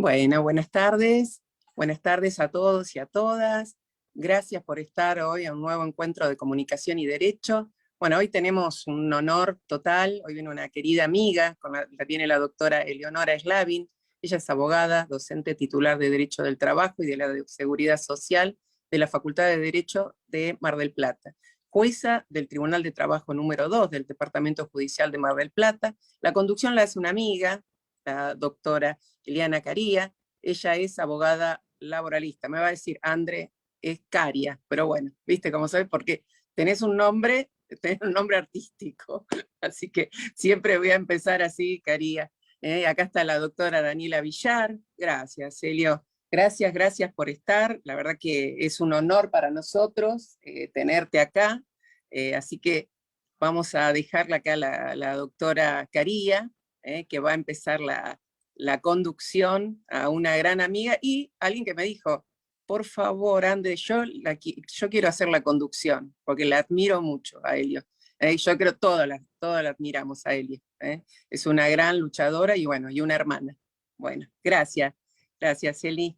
Bueno, buenas tardes a todos y a todas. Gracias por estar hoy en un nuevo encuentro de comunicación y derecho. Bueno, hoy tenemos un honor total, hoy viene una querida amiga, viene la doctora Eleonora Slavin. Ella es abogada, docente titular de Derecho del Trabajo y de la Seguridad Social de la Facultad de Derecho de Mar del Plata, jueza del Tribunal de Trabajo número 2 del Departamento Judicial de Mar del Plata. La conducción la hace una amiga, la doctora Eliana Caría. Ella es abogada laboralista. Me va a decir, André, es Caria, pero bueno, viste cómo sabes, porque tenés un nombre artístico, así que siempre voy a empezar así, Caría. Acá está la doctora Daniela Villar. Gracias, Celio. Gracias por estar. La verdad que es un honor para nosotros tenerte acá. Así que vamos a dejarla acá la doctora Caría, que va a empezar la conducción a una gran amiga y alguien que me dijo, por favor, Ande, yo quiero hacer la conducción, porque la admiro mucho a Helio. Yo creo todas la admiramos a Helio. Es una gran luchadora y bueno, y una hermana. Bueno, gracias Eli,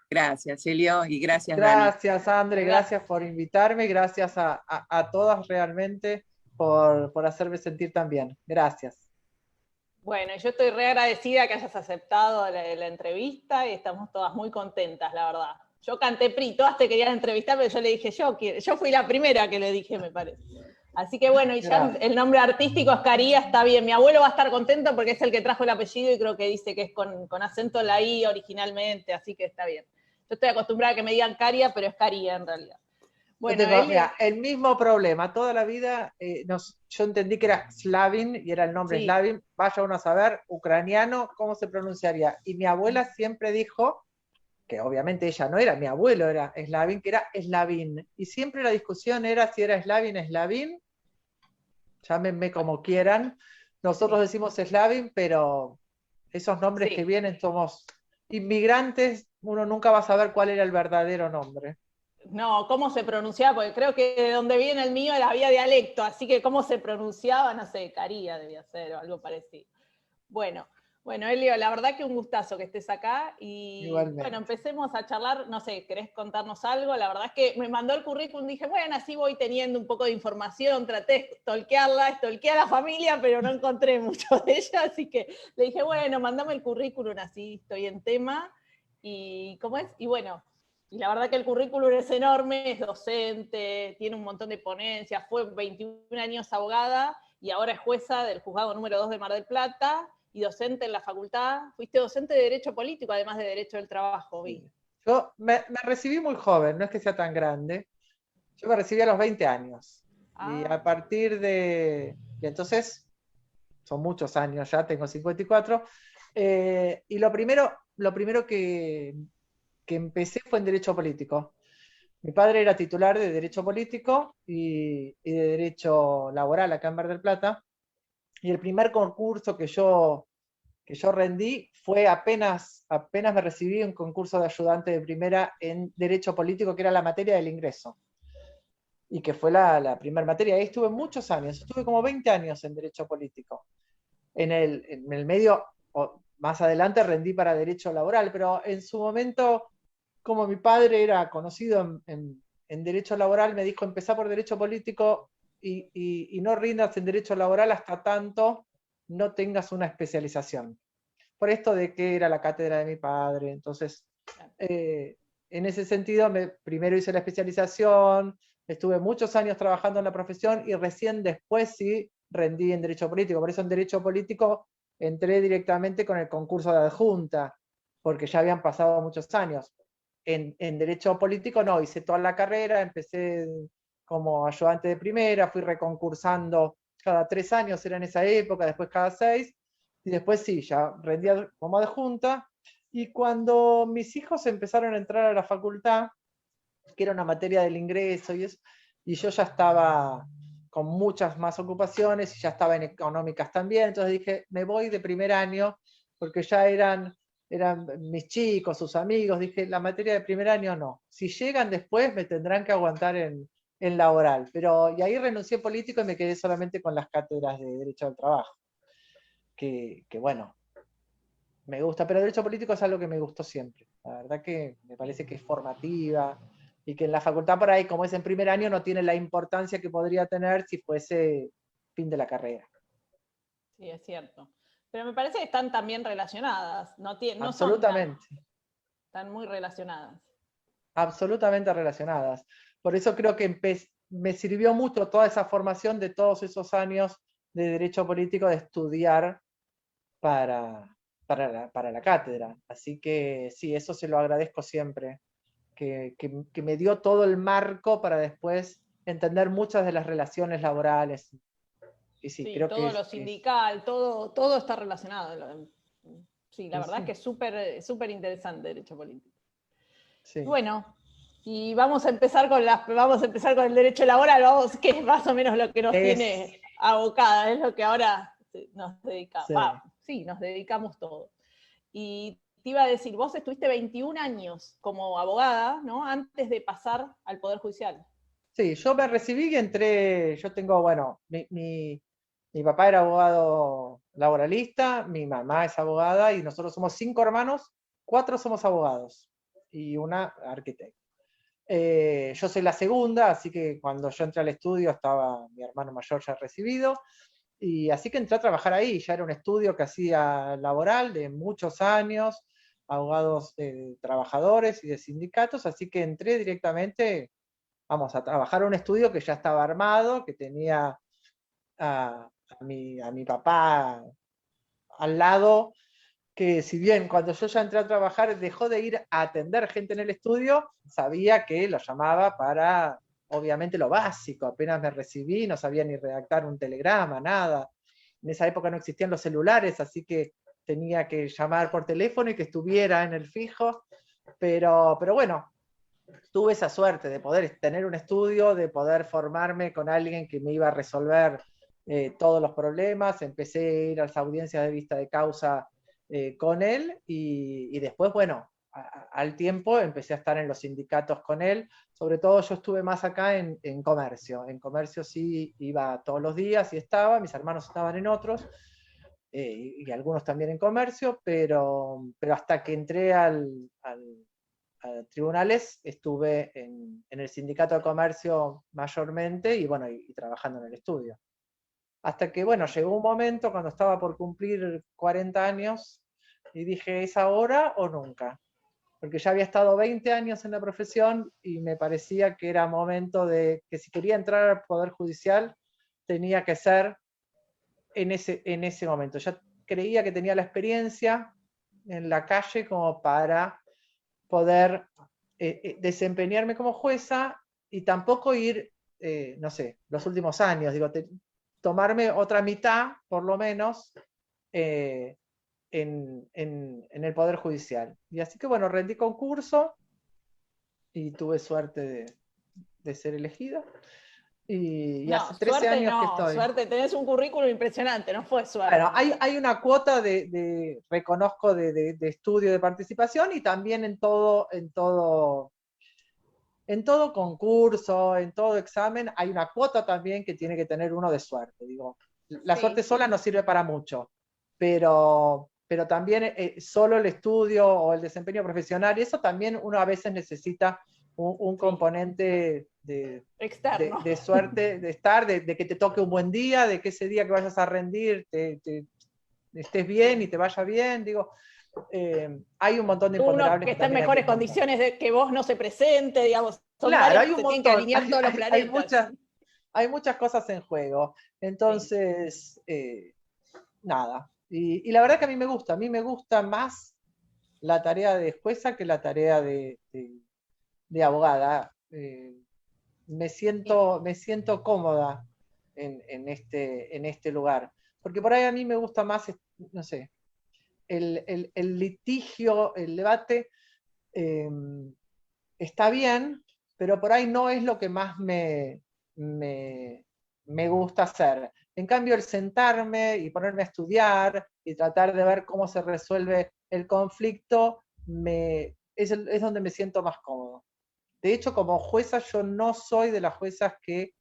gracias Helio y gracias Dani. Gracias, André, gracias por invitarme, gracias a todas realmente por hacerme sentir tan bien. Gracias. Bueno, yo estoy re agradecida que hayas aceptado la entrevista y estamos todas muy contentas, la verdad. Yo canté PRI, todas te querían entrevistar, pero yo le dije, yo fui la primera que le dije, me parece. Así que bueno, y ya el nombre artístico es Caría, está bien. Mi abuelo va a estar contento porque es el que trajo el apellido y creo que dice que es con acento en la I originalmente, así que está bien. Yo estoy acostumbrada a que me digan Caria, pero es Caría en realidad. Bueno, mira, el mismo problema. Toda la vida yo entendí que era Slavin y era el nombre sí. Slavin. Vaya uno a saber, ucraniano, ¿cómo se pronunciaría? Y mi abuela siempre dijo, que obviamente ella no era, mi abuelo era Slavin, que era Slavin. Y siempre la discusión era si era Slavin, llámenme como quieran. Nosotros decimos Slavin, pero esos nombres que vienen somos inmigrantes, uno nunca va a saber cuál era el verdadero nombre. No, ¿cómo se pronunciaba? Porque creo que de donde viene el mío había dialecto, así que cómo se pronunciaba, no sé, Caría debía ser o algo parecido. Bueno, Elio, la verdad que un gustazo que estés acá y igualmente. Bueno, empecemos a charlar, no sé, ¿querés contarnos algo? La verdad es que me mandó el currículum, dije, bueno, así voy teniendo un poco de información, traté de stalkeé a la familia, pero no encontré mucho de ella, así que le dije, bueno, mandame el currículum, así estoy en tema, y ¿cómo es? Y bueno, y la verdad que el currículum es enorme, es docente, tiene un montón de ponencias, fue 21 años abogada y ahora es jueza del juzgado número 2 de Mar del Plata y docente en la facultad. Fuiste docente de Derecho Político, además de Derecho del Trabajo, vi. Yo me recibí muy joven, no es que sea tan grande. Yo me recibí a los 20 años. Y a partir de... Y entonces, son muchos años ya, tengo 54. Y lo primero que empecé fue en Derecho Político. Mi padre era titular de Derecho Político y de Derecho Laboral acá en Mar del Plata. Y el primer concurso que yo rendí fue apenas me recibí un concurso de ayudante de primera en Derecho Político, que era la materia del ingreso. Y que fue la primera materia. Ahí estuve muchos años, estuve como 20 años en Derecho Político. En el medio, más adelante rendí para Derecho Laboral, pero en su momento, como mi padre era conocido en Derecho Laboral, me dijo, empezá por Derecho Político y no rindas en Derecho Laboral hasta tanto no tengas una especialización. Por esto de que era la cátedra de mi padre. Entonces, en ese sentido, primero hice la especialización, estuve muchos años trabajando en la profesión y recién después sí rendí en Derecho Político. Por eso en Derecho Político entré directamente con el concurso de adjunta, porque ya habían pasado muchos años. En Derecho Político no, hice toda la carrera, empecé como ayudante de primera, fui reconcursando cada 3 años, era en esa época, después cada 6, y después sí, ya rendía como adjunta. Y cuando mis hijos empezaron a entrar a la facultad, que era una materia del ingreso y eso, y yo ya estaba con muchas más ocupaciones y ya estaba en económicas también, entonces dije, me voy de primer año, porque ya eran mis chicos, sus amigos, dije, la materia de primer año no. Si llegan después me tendrán que aguantar en laboral. Y ahí renuncié político y me quedé solamente con las cátedras de Derecho del Trabajo. Que bueno, me gusta, pero derecho político es algo que me gustó siempre. La verdad que me parece que es formativa y que en la facultad por ahí, como es en primer año, no tiene la importancia que podría tener si fuese fin de la carrera. Sí, es cierto. Pero me parece que están también relacionadas, no son Absolutamente, están muy relacionadas. absolutamente relacionadas. Por eso creo que me sirvió mucho toda esa formación de todos esos años de derecho político de estudiar para la cátedra. Así que sí, eso se lo agradezco siempre, que me dio todo el marco para después entender muchas de las relaciones laborales. Y sí, Sí, creo que todo lo sindical, todo está relacionado. Sí, la verdad es que es súper interesante derecho político. sí. Bueno, y vamos a empezar con el derecho laboral, que es más o menos lo que nos tiene abocada, es lo que ahora nos dedicamos. Sí, nos dedicamos todos. Y te iba a decir, vos estuviste 21 años como abogada, ¿no? Antes de pasar al Poder Judicial. Sí, yo me recibí y entré, yo tengo, bueno, mi papá era abogado laboralista, mi mamá es abogada y nosotros somos 5 hermanos, 4 somos abogados y una arquitecta. Yo soy la segunda, así que cuando yo entré al estudio estaba mi hermano mayor ya recibido, y así que entré a trabajar ahí, ya era un estudio que hacía laboral de muchos años, abogados trabajadores y de sindicatos, así que entré directamente, vamos, a trabajar en un estudio que ya estaba armado, que tenía a mi papá al lado, que si bien cuando yo ya entré a trabajar dejó de ir a atender gente en el estudio, sabía que lo llamaba para, obviamente, lo básico. Apenas me recibí, no sabía ni redactar un telegrama, nada. En esa época no existían los celulares, así que tenía que llamar por teléfono y que estuviera en el fijo. Pero bueno, tuve esa suerte de poder tener un estudio, de poder formarme con alguien que me iba a resolver todos los problemas. Empecé a ir a las audiencias de vista de causa con él y después, bueno, al tiempo empecé a estar en los sindicatos con él. Sobre todo yo estuve más acá en comercio. En comercio sí iba todos los días y estaba, mis hermanos estaban en otros. Y algunos también en comercio, pero hasta que entré a tribunales estuve en el sindicato de comercio mayormente y bueno, y trabajando en el estudio. Hasta que, bueno, llegó un momento cuando estaba por cumplir 40 años y dije, ¿es ahora o nunca? Porque ya había estado 20 años en la profesión y me parecía que era momento de que si quería entrar al Poder Judicial tenía que ser en ese momento. Ya creía que tenía la experiencia en la calle como para poder desempeñarme como jueza y tampoco ir, no sé, los últimos años, digo, tomarme otra mitad, por lo menos, en el Poder Judicial. Y así que bueno, rendí concurso y tuve suerte de ser elegida. Y hace 13 años que No, estoy. suerte, tenés un currículum impresionante, no fue suerte. Bueno, hay una cuota reconozco, de estudio, de participación y también en todo concurso, en todo examen, hay una cuota también que tiene que tener uno de suerte. Digo, la suerte sola no sirve para mucho, pero también solo el estudio o el desempeño profesional, y eso también uno a veces necesita un componente externo. de suerte, de estar, de que te toque un buen día, de que ese día que vayas a rendir estés bien y te vaya bien. Digo, hay un montón de imponderables. Uno que está en mejores condiciones de que vos no se presente, digamos. Claro, hay un tienen que montón. alinear todos los planetas. Hay muchas cosas en juego. Entonces, nada. Y la verdad que a mí me gusta más la tarea de jueza que la tarea de abogada. Me siento cómoda en este lugar. Porque por ahí a mí me gusta más, no sé, el litigio, el debate, está bien, pero por ahí no es lo que más me gusta hacer. En cambio, el sentarme y ponerme a estudiar y tratar de ver cómo se resuelve el conflicto, es donde me siento más cómodo. De hecho, como jueza, yo no soy de las juezas que,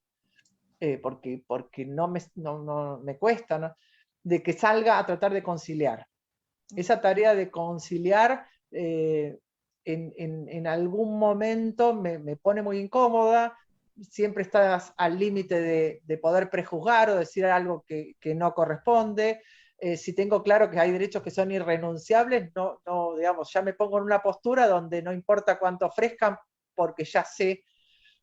porque no me cuesta, ¿no?, de que salga a tratar de conciliar. esa tarea de conciliar en algún momento me pone muy incómoda, siempre estás al límite de poder prejuzgar o decir algo que no corresponde. Si tengo claro que hay derechos que son irrenunciables, digamos, ya me pongo en una postura donde no importa cuánto ofrezcan, porque ya sé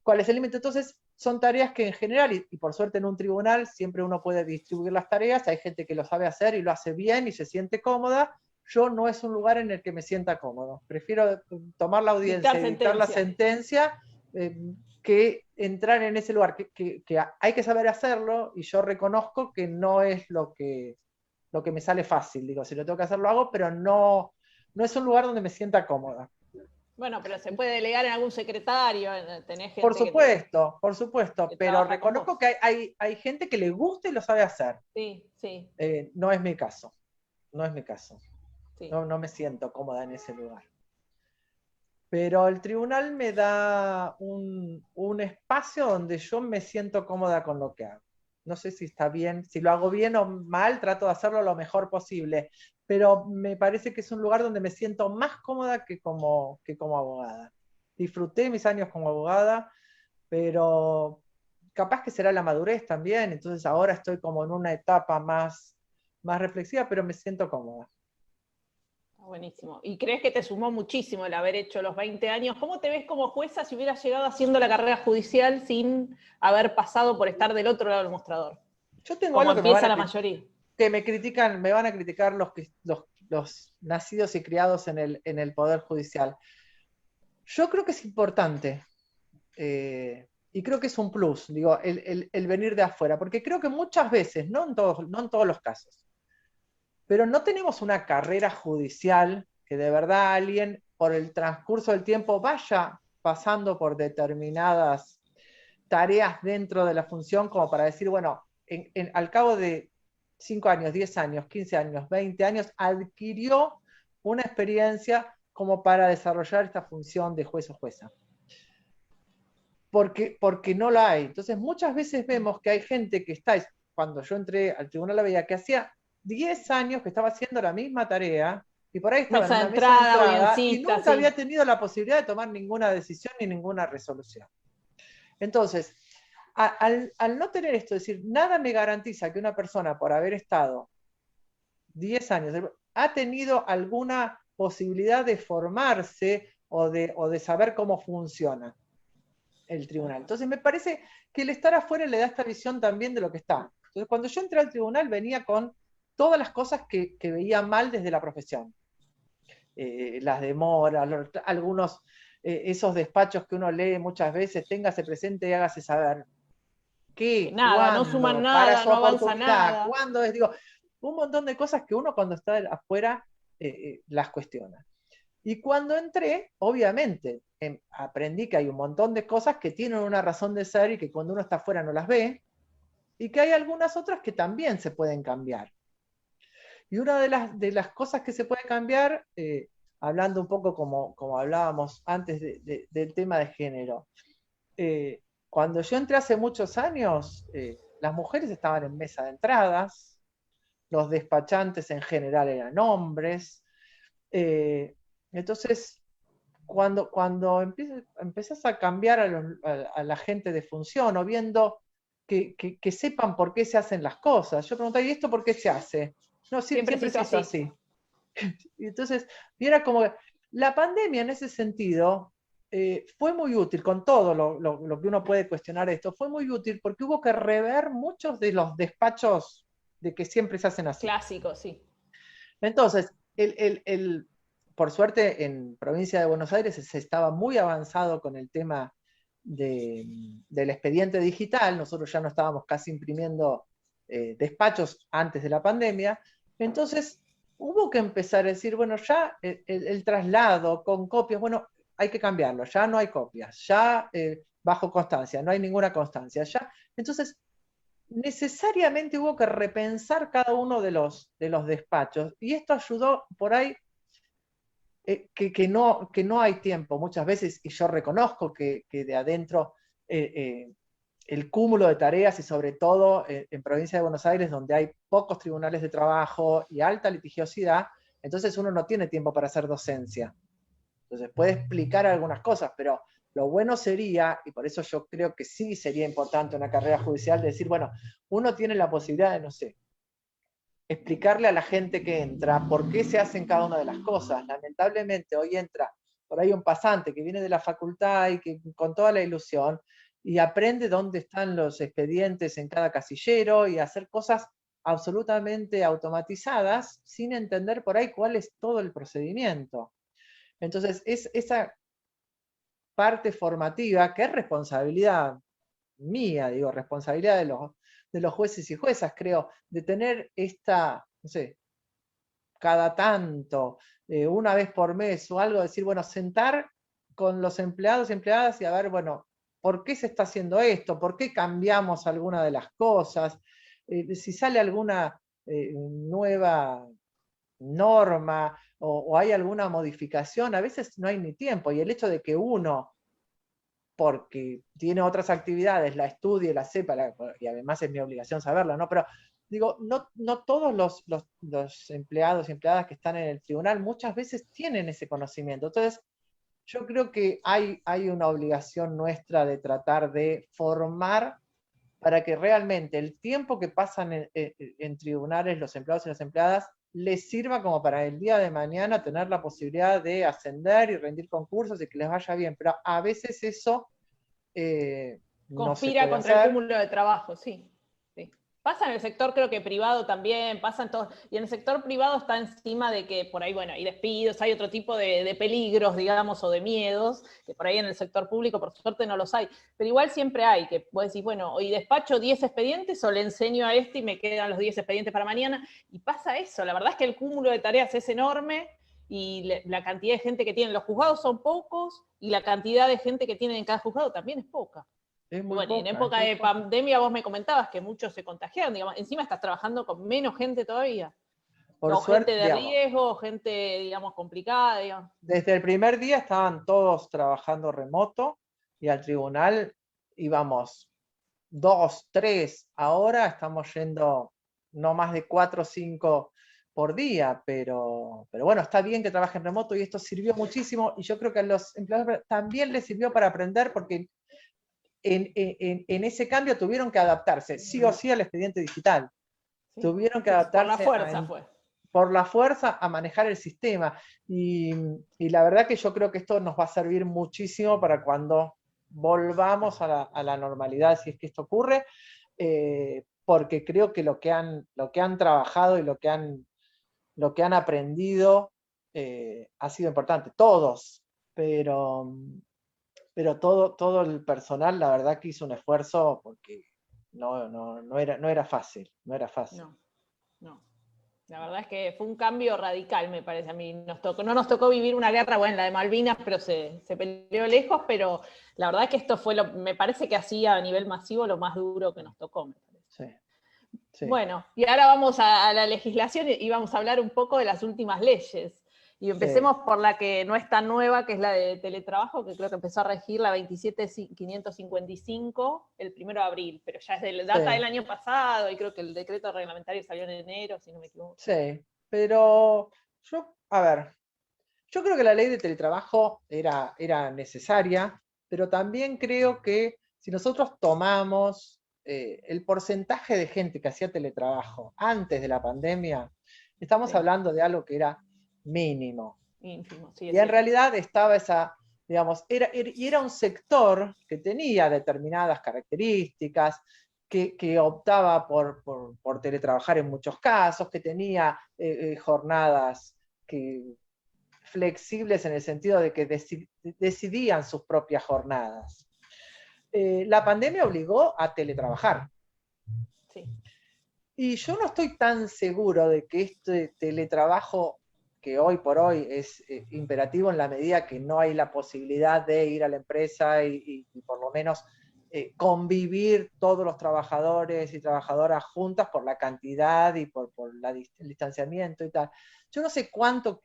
cuál es el límite. Entonces, son tareas que en general, y por suerte en un tribunal, siempre uno puede distribuir las tareas, hay gente que lo sabe hacer y lo hace bien y se siente cómoda. Yo no es un lugar en el que me sienta cómodo. Prefiero tomar la audiencia y dictar la sentencia que entrar en ese lugar, que hay que saber hacerlo, y yo reconozco que no es lo que me sale fácil. Digo, si lo tengo que hacer, lo hago, pero no es un lugar donde me sienta cómoda. Bueno, pero se puede delegar en algún secretario, tenés gente por supuesto, pero reconozco que hay gente que le gusta y lo sabe hacer. Sí, sí. No es mi caso, Sí. No me siento cómoda en ese lugar. Pero el tribunal me da un espacio donde yo me siento cómoda con lo que hago. No sé si está bien, si lo hago bien o mal, trato de hacerlo lo mejor posible, pero me parece que es un lugar donde me siento más cómoda que como abogada. Disfruté mis años como abogada, pero capaz que será la madurez también, entonces ahora estoy como en una etapa más reflexiva, pero me siento cómoda. Buenísimo. ¿Y crees que te sumó muchísimo el haber hecho los 20 años? ¿Cómo te ves como jueza si hubieras llegado haciendo la carrera judicial sin haber pasado por estar del otro lado del mostrador? Yo tengo como algo que empieza la mayoría. Que me van a criticar los nacidos y criados en el Poder Judicial. Yo creo que es importante, y creo que es un plus, digo, el venir de afuera, porque creo que muchas veces, no en todos los casos, pero no tenemos una carrera judicial que de verdad alguien por el transcurso del tiempo vaya pasando por determinadas tareas dentro de la función como para decir, bueno, al cabo de 5 años, 10 años, 15 años, 20 años, adquirió una experiencia como para desarrollar esta función de juez o jueza. Porque no la hay. Entonces, muchas veces vemos que hay gente que está, cuando yo entré al tribunal la veía, que hacía 10 años que estaba haciendo la misma tarea, y por ahí estaba en una mesa de entrada y nunca había tenido la posibilidad de tomar ninguna decisión ni ninguna resolución. Entonces, al no tener esto, es decir, nada me garantiza que una persona, por haber estado 10 años, ha tenido alguna posibilidad de formarse o de saber cómo funciona el tribunal. Entonces, me parece que el estar afuera le da esta visión también de lo que está. Entonces, cuando yo entré al tribunal, venía con todas las cosas que veía mal desde la profesión. Las demoras, algunos, esos despachos que uno lee muchas veces, téngase presente y hágase saber. ¿Qué? Nada, ¿Cuándo? no suman Para nada, su no avanza oportunidad. nada. ¿Cuándo es? Digo, un montón de cosas que uno cuando está afuera las cuestiona. Y cuando entré, obviamente, aprendí que hay un montón de cosas que tienen una razón de ser y que cuando uno está afuera no las ve, y que hay algunas otras que también se pueden cambiar. Y una de las cosas que se puede cambiar, hablando un poco como hablábamos antes del tema de género, cuando yo entré hace muchos años, las mujeres estaban en mesa de entradas, los despachantes en general eran hombres, entonces cuando empezás a cambiar a la gente de función o viendo que sepan por qué se hacen las cosas, yo preguntaba, ¿y esto por qué se hace? No, siempre se hizo así. Y entonces, y era como, la pandemia en ese sentido fue muy útil, con todo lo que uno puede cuestionar esto, fue muy útil porque hubo que rever muchos de los despachos de que siempre se hacen así. Clásicos, sí. Entonces, por suerte en provincia de Buenos Aires se estaba muy avanzado con el tema del expediente digital, nosotros ya no estábamos casi imprimiendo despachos antes de la pandemia, entonces hubo que empezar a decir, bueno, ya el traslado con copias, bueno, hay que cambiarlo, ya no hay copias, ya bajo constancia, no hay ninguna constancia, ya. Entonces, necesariamente hubo que repensar cada uno de los despachos, y esto ayudó por ahí que no hay tiempo muchas veces, y yo reconozco que de adentro el cúmulo de tareas, y sobre todo en provincia de Buenos Aires, donde hay pocos tribunales de trabajo y alta litigiosidad, Entonces uno no tiene tiempo para hacer docencia. Entonces puede explicar algunas cosas, pero lo bueno sería, y por eso yo creo que sí sería importante una carrera judicial, de decir, bueno, uno tiene la posibilidad de, no sé, explicarle a la gente que entra por qué se hacen cada una de las cosas. Lamentablemente hoy entra por ahí un pasante que viene de la facultad y que con toda la ilusión y aprende dónde están los expedientes en cada casillero y hacer cosas absolutamente automatizadas sin entender por ahí cuál es todo el procedimiento. Entonces, es esa parte formativa que es responsabilidad mía, digo, responsabilidad de los jueces y juezas, creo, de tener esta, no sé, cada tanto, una vez por mes o algo, decir, bueno, sentar con los empleados y empleadas y a ver, bueno, ¿por qué se está haciendo esto? ¿Por qué cambiamos alguna de las cosas? Si sale alguna nueva norma o hay alguna modificación, a veces no hay ni tiempo. Y el hecho de que uno, porque tiene otras actividades, la estudie, la sepa, y además es mi obligación saberla, ¿no? Pero digo, no todos los empleados y empleadas que están en el tribunal muchas veces tienen ese conocimiento. Entonces, yo creo que hay una obligación nuestra de tratar de formar para que realmente el tiempo que pasan en tribunales los empleados y las empleadas les sirva como para el día de mañana tener la posibilidad de ascender y rendir concursos y que les vaya bien. Pero a veces eso no se Conspira puede contra el hacer. cúmulo de trabajo, sí. Sí. Pasa en el sector, creo que privado también, pasa en todo. Y en el sector privado está encima de que por ahí, bueno, hay despidos, hay otro tipo de peligros, digamos, o de miedos, que por ahí en el sector público, por suerte, no los hay. Pero igual siempre hay, que vos decís, bueno, hoy despacho 10 expedientes o le enseño a este y me quedan los 10 expedientes para mañana. Y pasa eso. La verdad es que el cúmulo de tareas es enorme y la cantidad de gente que tienen los juzgados son pocos y la cantidad de gente que tienen en cada juzgado también es poca. Es muy Bueno, y en poca, época muy de poca. pandemia vos me comentabas que muchos se contagiaron, digamos, encima estás trabajando con menos gente todavía, Por o gente suerte, de digamos, riesgo, o gente, digamos, complicada, digamos. desde el primer día estaban todos trabajando remoto y al tribunal íbamos 2, 3. Ahora estamos yendo no más de 4 o 5 por día, pero bueno, está bien que trabajen remoto y esto sirvió muchísimo y yo creo que a los empleados también les sirvió para aprender porque en ese cambio tuvieron que adaptarse sí o sí al expediente digital. ¿Sí? Tuvieron que Sí, por la adaptarse fuerza fue. por la fuerza a manejar el sistema. Y la verdad que yo creo que esto nos va a servir muchísimo para cuando volvamos a la normalidad, si es que esto ocurre, porque creo que lo que han trabajado y lo que han aprendido ha sido importante. Todos, pero todo el personal, la verdad que hizo un esfuerzo porque no era fácil, no era fácil. No, no. La verdad es que fue un cambio radical, me parece a mí. No nos tocó vivir una guerra, bueno, la de Malvinas, pero se peleó lejos, pero la verdad es que esto fue, me parece que hacía a nivel masivo lo más duro que nos tocó, me parece. Sí, sí. Bueno, y ahora vamos a la legislación y vamos a hablar un poco de las últimas leyes. Y empecemos por la que no es tan nueva, que es la de teletrabajo, que creo que empezó a regir la 27.555 el 1 de abril, pero ya es de la data del año pasado y creo que el decreto reglamentario salió en enero, si no me equivoco. Sí, pero yo creo que la ley de teletrabajo era necesaria, pero también creo que si nosotros tomamos el porcentaje de gente que hacía teletrabajo antes de la pandemia, estamos hablando de algo que era mínimo. Ínfimo, sí, y en realidad estaba digamos, era un sector que tenía determinadas características, que optaba por teletrabajar en muchos casos, que tenía jornadas flexibles en el sentido de que decidían sus propias jornadas. La pandemia obligó a teletrabajar. Sí. Y yo no estoy tan seguro de que este teletrabajo, que hoy por hoy es imperativo en la medida que no hay la posibilidad de ir a la empresa y por lo menos convivir todos los trabajadores y trabajadoras juntas por la cantidad y por el distanciamiento y tal. Yo no sé cuánto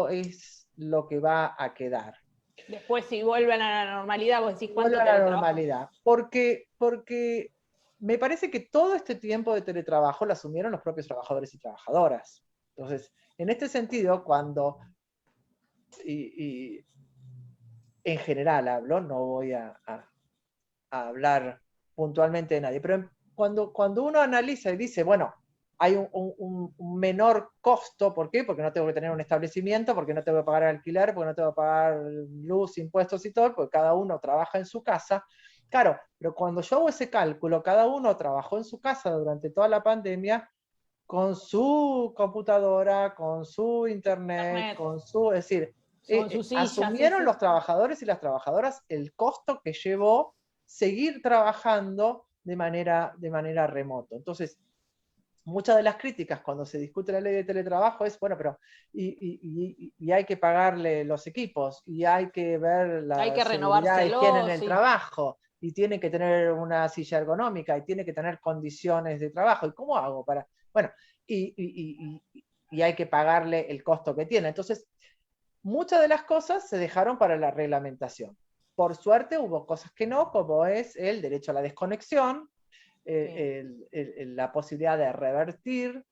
es lo que va a quedar. Después, si vuelven a la normalidad, vos decís cuánto vuelve a la teletrabajo. normalidad. Porque me parece que todo este tiempo de teletrabajo lo asumieron los propios trabajadores y trabajadoras. Entonces, en este sentido, cuando, y en general hablo, no voy a hablar puntualmente de nadie, pero cuando uno analiza y dice, bueno, hay un menor costo, ¿por qué? Porque no tengo que tener un establecimiento, porque no tengo que pagar alquiler, porque no tengo que pagar luz, impuestos y todo, porque cada uno trabaja en su casa. Claro, pero cuando yo hago ese cálculo, cada uno trabajó en su casa durante toda la pandemia con su computadora, con su internet, con su, es decir, Con sus sillas, asumieron sí. los trabajadores y las trabajadoras el costo que llevó seguir trabajando de manera remoto. Entonces, muchas de las críticas cuando se discute la ley de teletrabajo es, bueno, pero y hay que pagarle los equipos, y hay que ver Hay la que seguridad y higiene en renovárselo, el sí. trabajo, y tiene que tener una silla ergonómica, y tiene que tener condiciones de trabajo. ¿Y cómo hago para...? Bueno, y hay que pagarle el costo que tiene. Entonces, muchas de las cosas se dejaron para la reglamentación. Por suerte hubo cosas que no, como es el derecho a la desconexión, la posibilidad de revertir,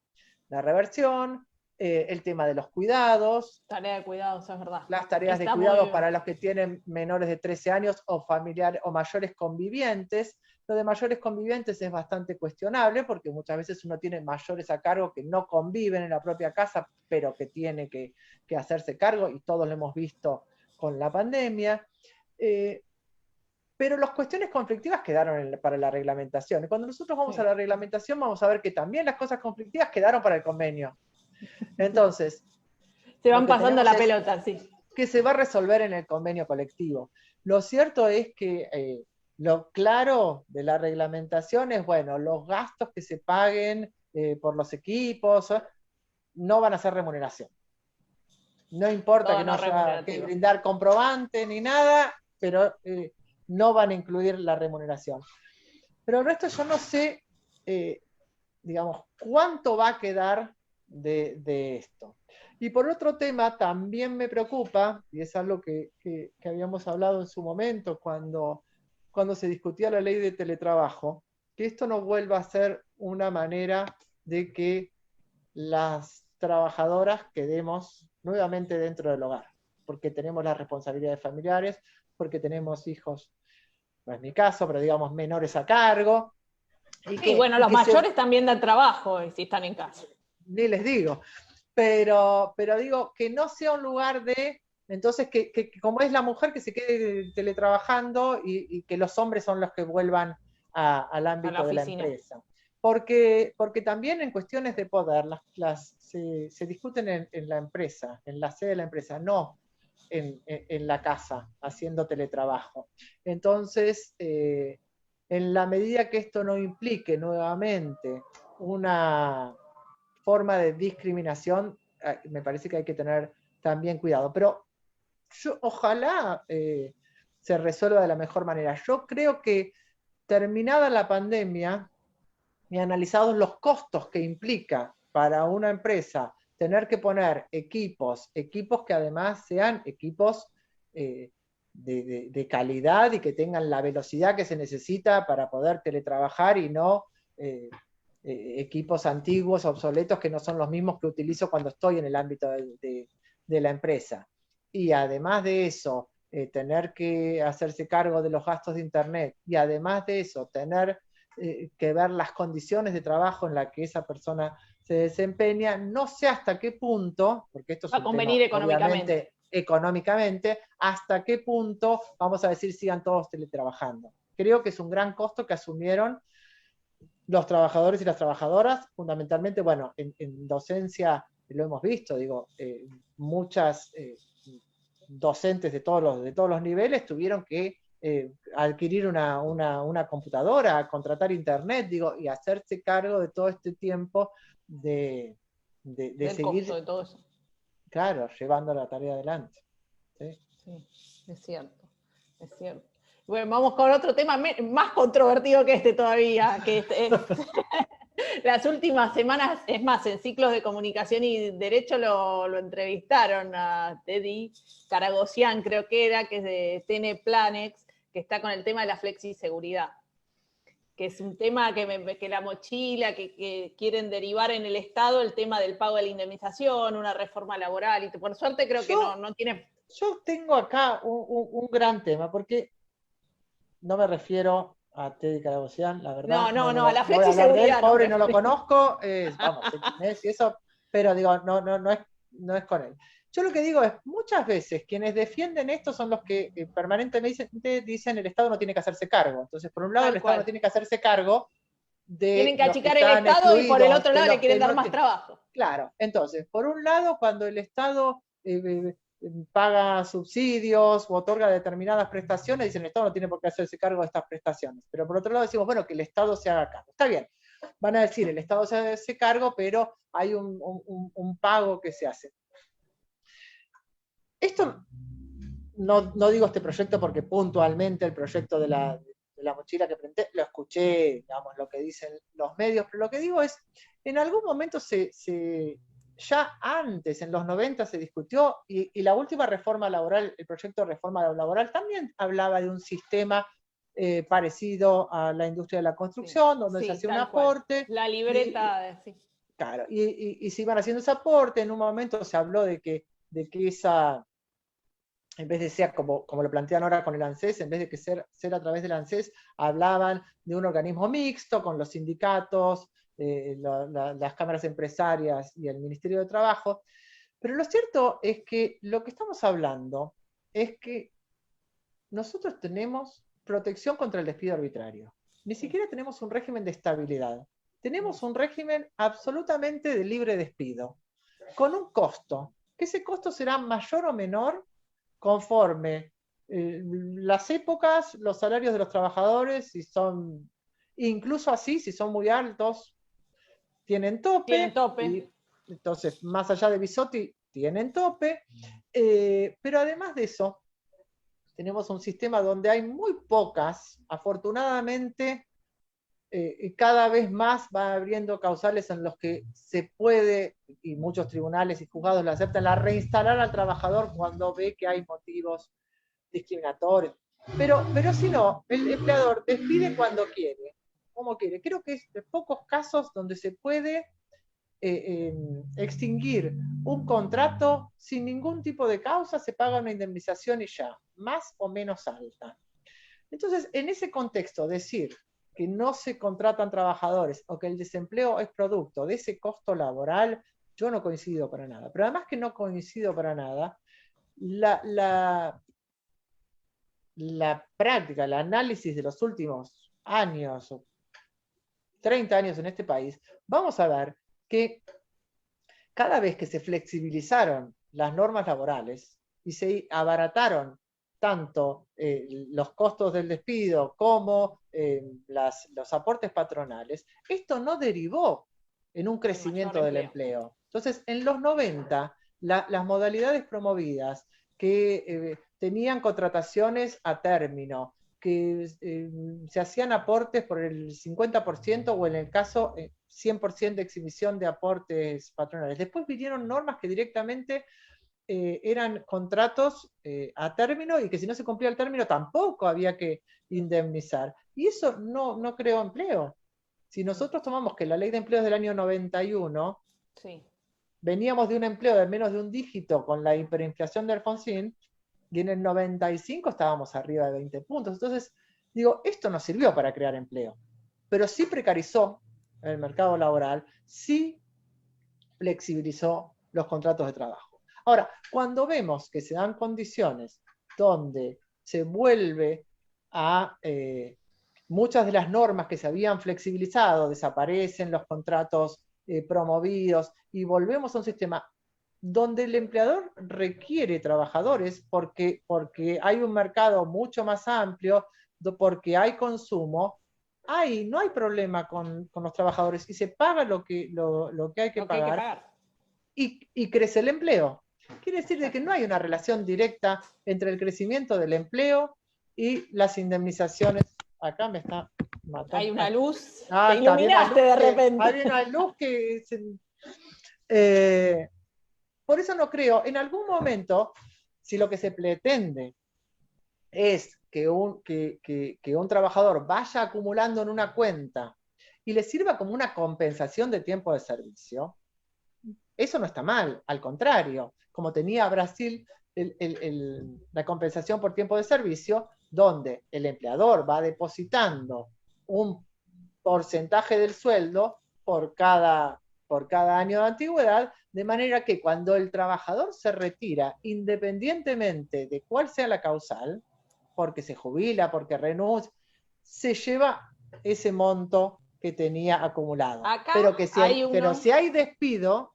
la reversión, el tema de los cuidados, Tarea de cuidados, es verdad. las tareas de Está muy cuidado bien. para los que tienen menores de 13 años o familiares o mayores convivientes. Lo de mayores convivientes es bastante cuestionable porque muchas veces uno tiene mayores a cargo que no conviven en la propia casa, pero que tiene que hacerse cargo, y todos lo hemos visto con la pandemia. Pero las cuestiones conflictivas quedaron para la reglamentación. Y cuando nosotros vamos a la reglamentación, vamos a ver que también las cosas conflictivas quedaron para el convenio. Entonces, se van lo que pasando tenemos la es pelota, sí. que se va a resolver en el convenio colectivo. Lo cierto es que lo claro de la reglamentación es, bueno, los gastos que se paguen por los equipos no van a ser remuneración. No importa Todo que no no haya que remunerativo. brindar comprobante ni nada, pero no van a incluir la remuneración. Pero el resto yo no sé, digamos, cuánto va a quedar de esto. Y por otro tema, también me preocupa, y es algo que habíamos hablado en su momento cuando se discutía la ley de teletrabajo, que esto no vuelva a ser una manera de que las trabajadoras quedemos nuevamente dentro del hogar, porque tenemos las responsabilidades familiares, porque tenemos hijos, no es mi caso, pero digamos menores a cargo. Y bueno, los mayores también dan trabajo si están en casa. Ni les digo. Pero digo, que no sea un lugar de, entonces, que como es la mujer que se quede teletrabajando y que los hombres son los que vuelvan al ámbito de la empresa. Porque también en cuestiones de poder se discuten en la empresa, en la sede de la empresa, no en la casa, haciendo teletrabajo. Entonces, en la medida que esto no implique nuevamente una forma de discriminación, me parece que hay que tener también cuidado. Pero ojalá se resuelva de la mejor manera. Yo creo que terminada la pandemia y analizados los costos que implica para una empresa tener que poner equipos que además sean equipos de calidad y que tengan la velocidad que se necesita para poder teletrabajar y no equipos antiguos, obsoletos, que no son los mismos que utilizo cuando estoy en el ámbito de la empresa. Y además de eso, tener que hacerse cargo de los gastos de internet, y además de eso, tener que ver las condiciones de trabajo en las que esa persona se desempeña, no sé hasta qué punto, porque esto es un tema obviamente económicamente, hasta qué punto, vamos a decir, sigan todos teletrabajando. Creo que es un gran costo que asumieron los trabajadores y las trabajadoras, fundamentalmente, bueno, en docencia lo hemos visto, digo, muchas docentes de todos los niveles tuvieron que adquirir una computadora, contratar internet, digo, y hacerse cargo de todo este tiempo de seguir, costo de todo eso. Claro, llevando la tarea adelante. Sí, es cierto, es cierto. Bueno, vamos con otro tema más controvertido que este todavía, las últimas semanas, es más, en ciclos de comunicación y derecho lo entrevistaron a Teddy Caragosian, creo que era, que es de TN Planex, que está con el tema de la flexiseguridad. que es un tema que la mochila, que quieren derivar en el Estado el tema del pago de la indemnización, una reforma laboral, y por suerte creo que no tiene... Yo tengo acá un gran tema, porque no me refiero a Teddy Carabosian, la verdad. No, a la No voy flecha a y hablar de él, seguridad. pobre, no lo conozco, vamos, sé quién es y eso, pero digo, no es con él. Yo lo que digo es, muchas veces quienes defienden esto son los que permanentemente dicen el Estado no tiene que hacerse cargo. Entonces, por un lado, el Estado no tiene que hacerse cargo de tienen que los que achicar el están Estado y por el excluidos, otro de lado los le quieren que dar no más tienen. trabajo. Claro, entonces, por un lado, cuando el Estado paga subsidios o otorga determinadas prestaciones, dicen el Estado no tiene por qué hacerse cargo de estas prestaciones. Pero por otro lado decimos, bueno, que el Estado se haga cargo. Está bien, van a decir, el Estado se hace cargo, pero hay un pago que se hace. Esto, no digo este proyecto porque puntualmente el proyecto de la mochila que presenté, lo escuché, digamos, lo que dicen los medios, pero lo que digo es, en algún momento ya antes, en los 90, se discutió, y la última reforma laboral, el proyecto de reforma laboral, también hablaba de un sistema parecido a la industria de la construcción, donde se hacía un aporte. La libreta, sí. Claro, y se iban haciendo ese aporte. En un momento se habló de que esa, en vez de ser como lo plantean ahora con el ANSES, en vez de que ser a través del ANSES, hablaban de un organismo mixto con los sindicatos, las cámaras empresarias y el Ministerio de Trabajo. Pero lo cierto es que lo que estamos hablando es que nosotros tenemos protección contra el despido arbitrario. Ni siquiera tenemos un régimen de estabilidad. Tenemos un régimen absolutamente de libre despido, con un costo, que ese costo será mayor o menor conforme las épocas, los salarios de los trabajadores, si son, incluso así, si son muy altos, tienen tope. Tienen tope. Y, entonces, más allá de Bisotti, tienen tope. Pero además de eso, tenemos un sistema donde hay muy pocas, afortunadamente, cada vez más va abriendo causales en los que se puede, y muchos tribunales y juzgados lo aceptan, la reinstalar al trabajador cuando ve que hay motivos discriminatorios. Pero si no, el empleador despide cuando quiere, como quiere. Creo que es de pocos casos donde se puede extinguir un contrato sin ningún tipo de causa, se paga una indemnización y ya, más o menos alta. Entonces, en ese contexto, decir que no se contratan trabajadores o que el desempleo es producto de ese costo laboral, yo no coincido para nada. Pero además que no coincido para nada, la práctica, el análisis de los últimos años, o 30 años en este país, vamos a ver que cada vez que se flexibilizaron las normas laborales y se abarataron tanto los costos del despido como los aportes patronales, esto no derivó en un crecimiento del empleo. Entonces, en los 90, las modalidades promovidas que tenían contrataciones a término, que se hacían aportes por el 50% o en el caso 100% de exhibición de aportes patronales. Después vinieron normas que directamente eran contratos a término y que si no se cumplía el término tampoco había que indemnizar. Y eso no creó empleo. Si nosotros tomamos que la ley de empleo es del año 91, sí, veníamos de un empleo de menos de un dígito con la hiperinflación de Alfonsín, y en el 95 estábamos arriba de 20 puntos. Entonces, digo, esto no sirvió para crear empleo, pero sí precarizó el mercado laboral, sí flexibilizó los contratos de trabajo. Ahora, cuando vemos que se dan condiciones donde se vuelve a muchas de las normas que se habían flexibilizado, desaparecen los contratos promovidos y volvemos a un sistema donde el empleador requiere trabajadores porque hay un mercado mucho más amplio, porque hay consumo, no hay problema con los trabajadores y se paga lo que hay que pagar. Y crece el empleo. Quiere decir de que no hay una relación directa entre el crecimiento del empleo y las indemnizaciones. Acá me está matando. Hay una luz, te iluminaste de repente. Hay una luz que... por eso no creo, en algún momento, si lo que se pretende es que un trabajador vaya acumulando en una cuenta y le sirva como una compensación de tiempo de servicio, eso no está mal, al contrario, como tenía Brasil la compensación por tiempo de servicio, donde el empleador va depositando un porcentaje del sueldo por cada año de antigüedad, de manera que cuando el trabajador se retira, independientemente de cuál sea la causal, porque se jubila, porque renuncia, se lleva ese monto que tenía acumulado. Acá Pero si hay despido,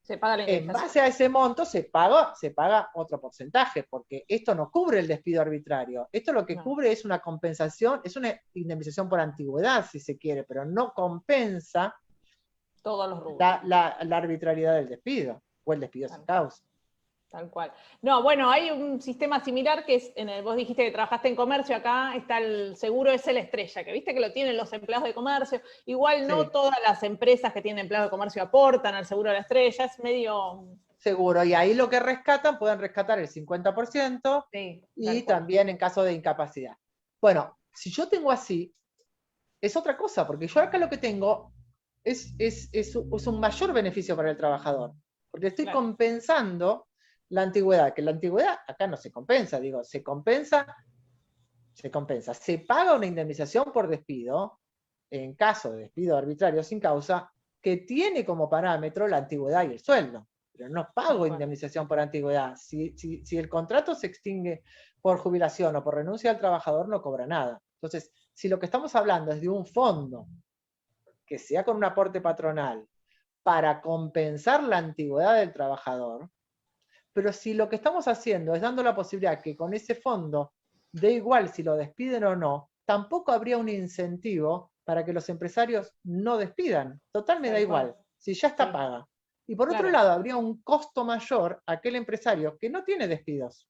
se paga la en indemnización. base a ese monto se paga otro porcentaje, porque esto no cubre el despido arbitrario. Esto lo que cubre es una compensación, es una indemnización por antigüedad, si se quiere, pero no compensa todos los rubros. La arbitrariedad del despido, o el despido sin causa. Tal cual. No, bueno, hay un sistema similar que es, vos dijiste que trabajaste en comercio, acá está el seguro, es el Estrella, que viste que lo tienen los empleados de comercio. Igual no todas las empresas que tienen empleados de comercio aportan al seguro de la Estrella, es medio... Seguro, y ahí lo que rescatan, pueden rescatar el 50%, y también en caso de incapacidad. Bueno, si yo tengo así, es otra cosa, porque yo acá lo que tengo es un mayor beneficio para el trabajador, porque estoy compensando la antigüedad, que la antigüedad acá no se compensa, digo, se compensa, se paga una indemnización por despido, en caso de despido arbitrario sin causa, que tiene como parámetro la antigüedad y el sueldo, pero no pago indemnización por antigüedad. Si el contrato se extingue por jubilación o por renuncia del trabajador, no cobra nada. Entonces, si lo que estamos hablando es de un fondo que sea con un aporte patronal para compensar la antigüedad del trabajador, pero si lo que estamos haciendo es dando la posibilidad que con ese fondo dé igual si lo despiden o no, tampoco habría un incentivo para que los empresarios no despidan. Total, me da igual, si ya está paga. Y por otro lado, habría un costo mayor a aquel empresario que no tiene despidos,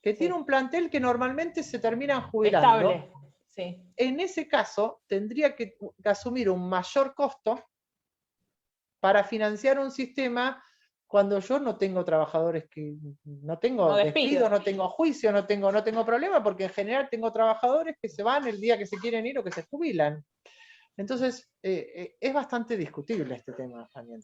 que tiene un plantel que normalmente se terminan jubilando. Estable. Sí. En ese caso, tendría que asumir un mayor costo para financiar un sistema cuando yo no tengo trabajadores que no tengo despidos, no tengo juicio, no tengo problema, porque en general tengo trabajadores que se van el día que se quieren ir o que se jubilan. Entonces, es bastante discutible este tema también.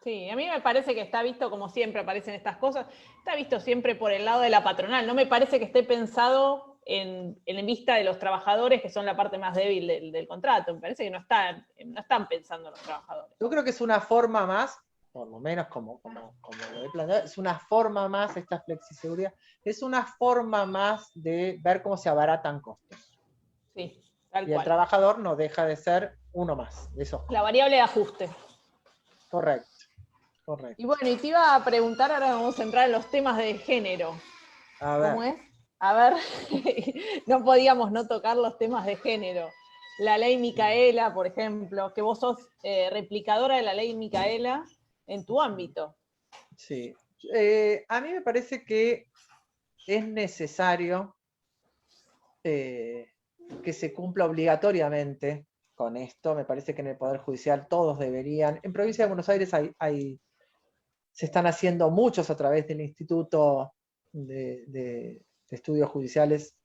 Sí, a mí me parece que está visto, como siempre aparecen estas cosas, está visto siempre por el lado de la patronal. No me parece que esté pensado en vista de los trabajadores, que son la parte más débil del contrato. Me parece que no están pensando los trabajadores. Yo creo que es una forma más, por lo menos como lo he planteado, es una forma más, esta flexiseguridad, es una forma más de ver cómo se abaratan costos. Sí, tal cual. Y el trabajador no deja de ser uno más de esos costos. La variable de ajuste. Correcto. Y bueno, y te iba a preguntar, ahora vamos a entrar en los temas de género. A ver. ¿Cómo es? A ver, no podíamos no tocar los temas de género. La ley Micaela, por ejemplo, que vos sos replicadora de la ley Micaela en tu ámbito. Sí. A mí me parece que es necesario que se cumpla obligatoriamente con esto. Me parece que en el Poder Judicial todos deberían. En Provincia de Buenos Aires se están haciendo muchos a través del Instituto de Estudios Judiciales,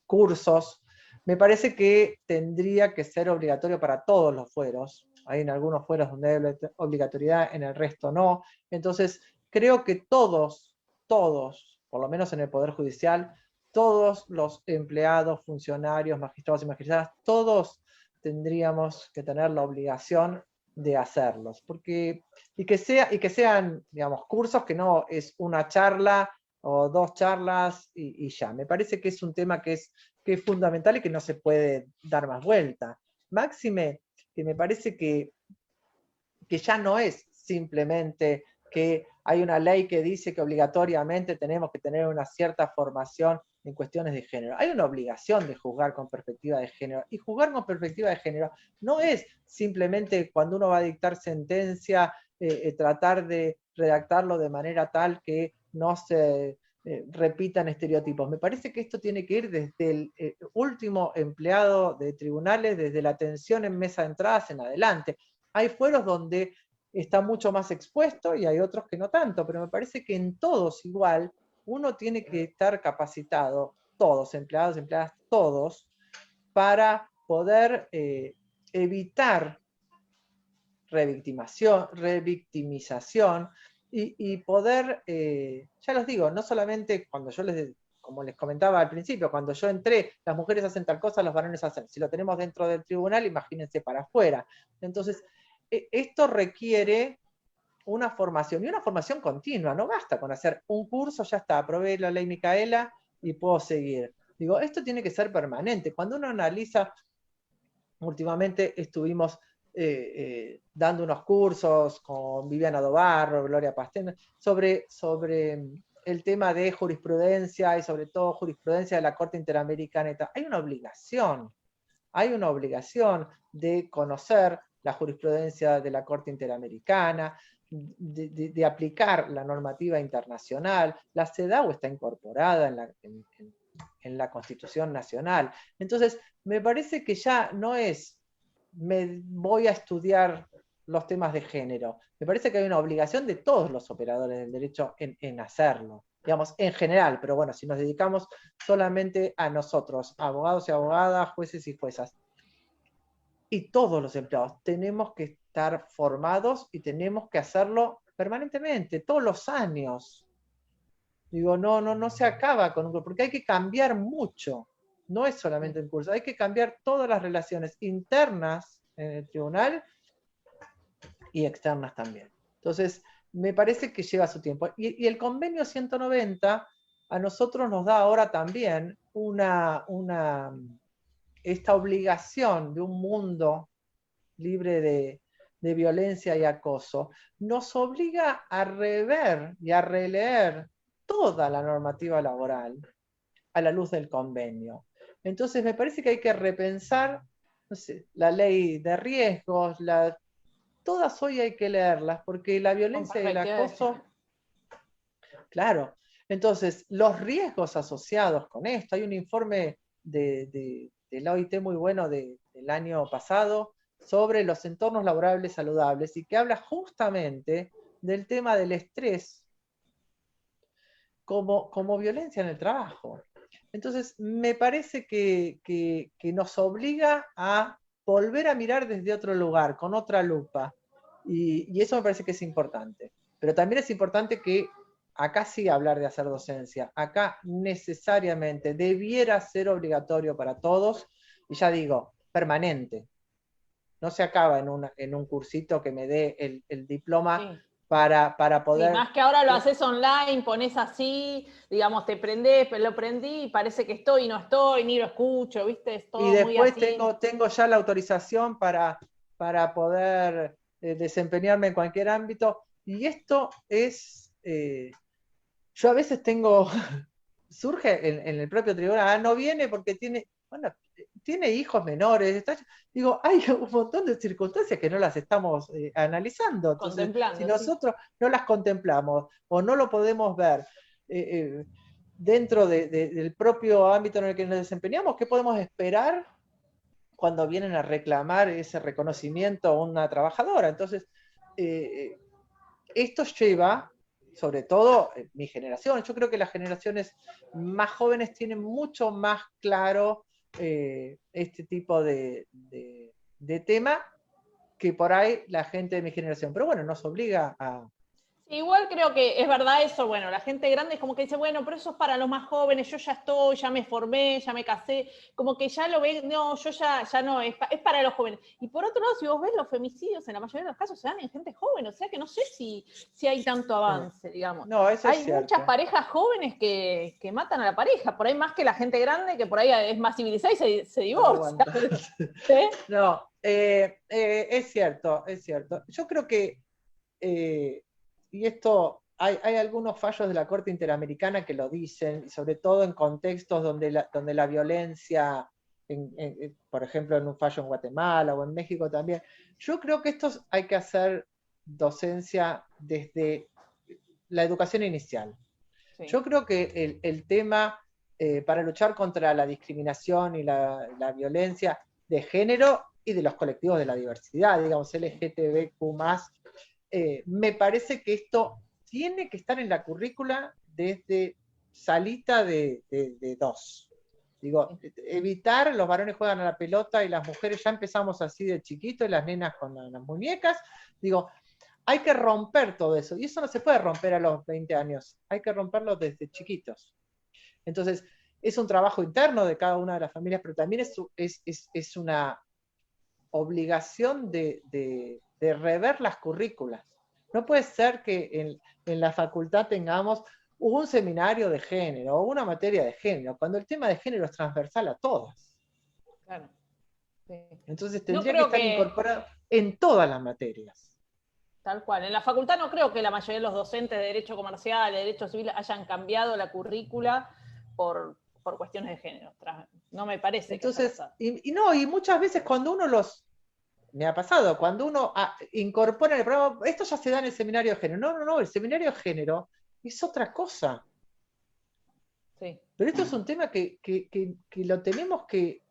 cursos. Me parece que tendría que ser obligatorio para todos los fueros. Hay en algunos fueros donde hay obligatoriedad, en el resto no. Entonces, creo que todos, por lo menos en el Poder Judicial, todos los empleados, funcionarios, magistrados y magistradas, todos tendríamos que tener la obligación de hacerlos, y que sean, digamos, cursos que no es una charla o dos charlas y ya. Me parece que es un tema que es fundamental y que no se puede dar más vuelta. Máxime, que me parece que ya no es simplemente que hay una ley que dice que obligatoriamente tenemos que tener una cierta formación en cuestiones de género. Hay una obligación de juzgar con perspectiva de género, y juzgar con perspectiva de género no es simplemente cuando uno va a dictar sentencia, tratar de redactarlo de manera tal que no se repitan estereotipos. Me parece que esto tiene que ir desde el último empleado de tribunales, desde la atención en mesa de entradas en adelante. Hay fueros donde está mucho más expuesto y hay otros que no tanto, pero me parece que en todos igual uno tiene que estar capacitado todos, empleados, empleadas, todos, para poder evitar revictimización y poder, ya los digo, no solamente cuando yo como les comentaba al principio, cuando yo entré, las mujeres hacen tal cosa, los varones hacen. Si lo tenemos dentro del tribunal, imagínense para afuera. Entonces, esto requiere una formación, y una formación continua. No basta con hacer un curso, ya está, aprobé la ley Micaela y puedo seguir. Digo, esto tiene que ser permanente. Cuando uno analiza, últimamente estuvimos dando unos cursos con Viviana Dobarro, Gloria Pastén, sobre el tema de jurisprudencia y sobre todo jurisprudencia de la Corte Interamericana. Hay una obligación de conocer la jurisprudencia de la Corte Interamericana, de aplicar la normativa internacional. La CEDAW está incorporada en la Constitución Nacional. Entonces, me parece que ya no es me voy a estudiar los temas de género. Me parece que hay una obligación de todos los operadores del derecho en hacerlo, digamos, en general, pero bueno, si nos dedicamos solamente a nosotros, abogados y abogadas, jueces y juezas, y todos los empleados, tenemos que estar formados y tenemos que hacerlo permanentemente, todos los años. Digo, no se acaba con un curso, porque hay que cambiar mucho. No es solamente un curso, hay que cambiar todas las relaciones internas en el tribunal y externas también. Entonces, me parece que lleva su tiempo. Y el convenio 190 a nosotros nos da ahora también esta obligación de un mundo libre de violencia y acoso, nos obliga a rever y a releer toda la normativa laboral a la luz del convenio. Entonces me parece que hay que repensar, no sé, la ley de riesgos, todas hoy hay que leerlas, porque la violencia y el acoso, claro, entonces los riesgos asociados con esto, hay un informe de la OIT muy bueno del año pasado sobre los entornos laborables saludables y que habla justamente del tema del estrés como violencia en el trabajo. Entonces, me parece que nos obliga a volver a mirar desde otro lugar, con otra lupa. Y eso me parece que es importante. Pero también es importante que acá sí hablar de hacer docencia. Acá necesariamente debiera ser obligatorio para todos, y ya digo, permanente. No se acaba en un cursito que me dé el diploma. Sí. Para poder... Sí, más que ahora lo haces online, pones así, digamos, te prendés, lo prendí y parece que estoy y no estoy, ni lo escucho, ¿viste? Es todo y después muy así. tengo ya la autorización para poder desempeñarme en cualquier ámbito. Y esto es... yo a veces surge en el propio tribunal, no viene porque tiene hijos menores, digo, hay un montón de circunstancias que no las estamos analizando. Entonces, si nosotros no las contemplamos o no lo podemos ver dentro del propio ámbito en el que nos desempeñamos, ¿qué podemos esperar cuando vienen a reclamar ese reconocimiento a una trabajadora? Entonces, esto lleva, sobre todo mi generación, yo creo que las generaciones más jóvenes tienen mucho más claro este tipo de tema que por ahí la gente de mi generación. Pero bueno, nos obliga a... Igual creo que es verdad eso, bueno, la gente grande es como que dice, bueno, pero eso es para los más jóvenes, yo ya estoy, ya me formé, ya me casé, como que ya lo ven, no, yo ya no, es para los jóvenes. Y por otro lado, si vos ves los femicidios, en la mayoría de los casos se dan en gente joven, o sea que no sé si hay tanto avance, digamos. No, eso es cierto. Muchas parejas jóvenes que matan a la pareja, por ahí más que la gente grande, que por ahí es más civilizada y se divorcia. ¿Sí? No, es cierto. Yo creo que... y esto, hay algunos fallos de la Corte Interamericana que lo dicen, y sobre todo en contextos donde la violencia, por ejemplo, en un fallo en Guatemala o en México también. Yo creo que estos hay que hacer docencia desde la educación inicial. Sí. Yo creo que el tema para luchar contra la discriminación y la violencia de género y de los colectivos de la diversidad, digamos, LGTBQ+, me parece que esto tiene que estar en la currícula desde salita de dos. Digo, evitar, los varones juegan a la pelota y las mujeres ya empezamos así de chiquito y las nenas con las muñecas. Digo, hay que romper todo eso. Y eso no se puede romper a los 20 años. Hay que romperlo desde chiquitos. Entonces, es un trabajo interno de cada una de las familias, pero también es una obligación de rever las currículas. No puede ser que en la facultad tengamos un seminario de género o una materia de género, cuando el tema de género es transversal a todas. Claro. Sí. Entonces tendría que estar incorporado en todas las materias. Tal cual. En la facultad no creo que la mayoría de los docentes de Derecho Comercial, de Derecho Civil, hayan cambiado la currícula por cuestiones de género. No me parece. Entonces, y muchas veces cuando uno me ha pasado, cuando uno incorpora el programa, esto ya se da en el seminario de género. No, el seminario de género es otra cosa. Sí. Pero esto es un tema que lo tenemos que,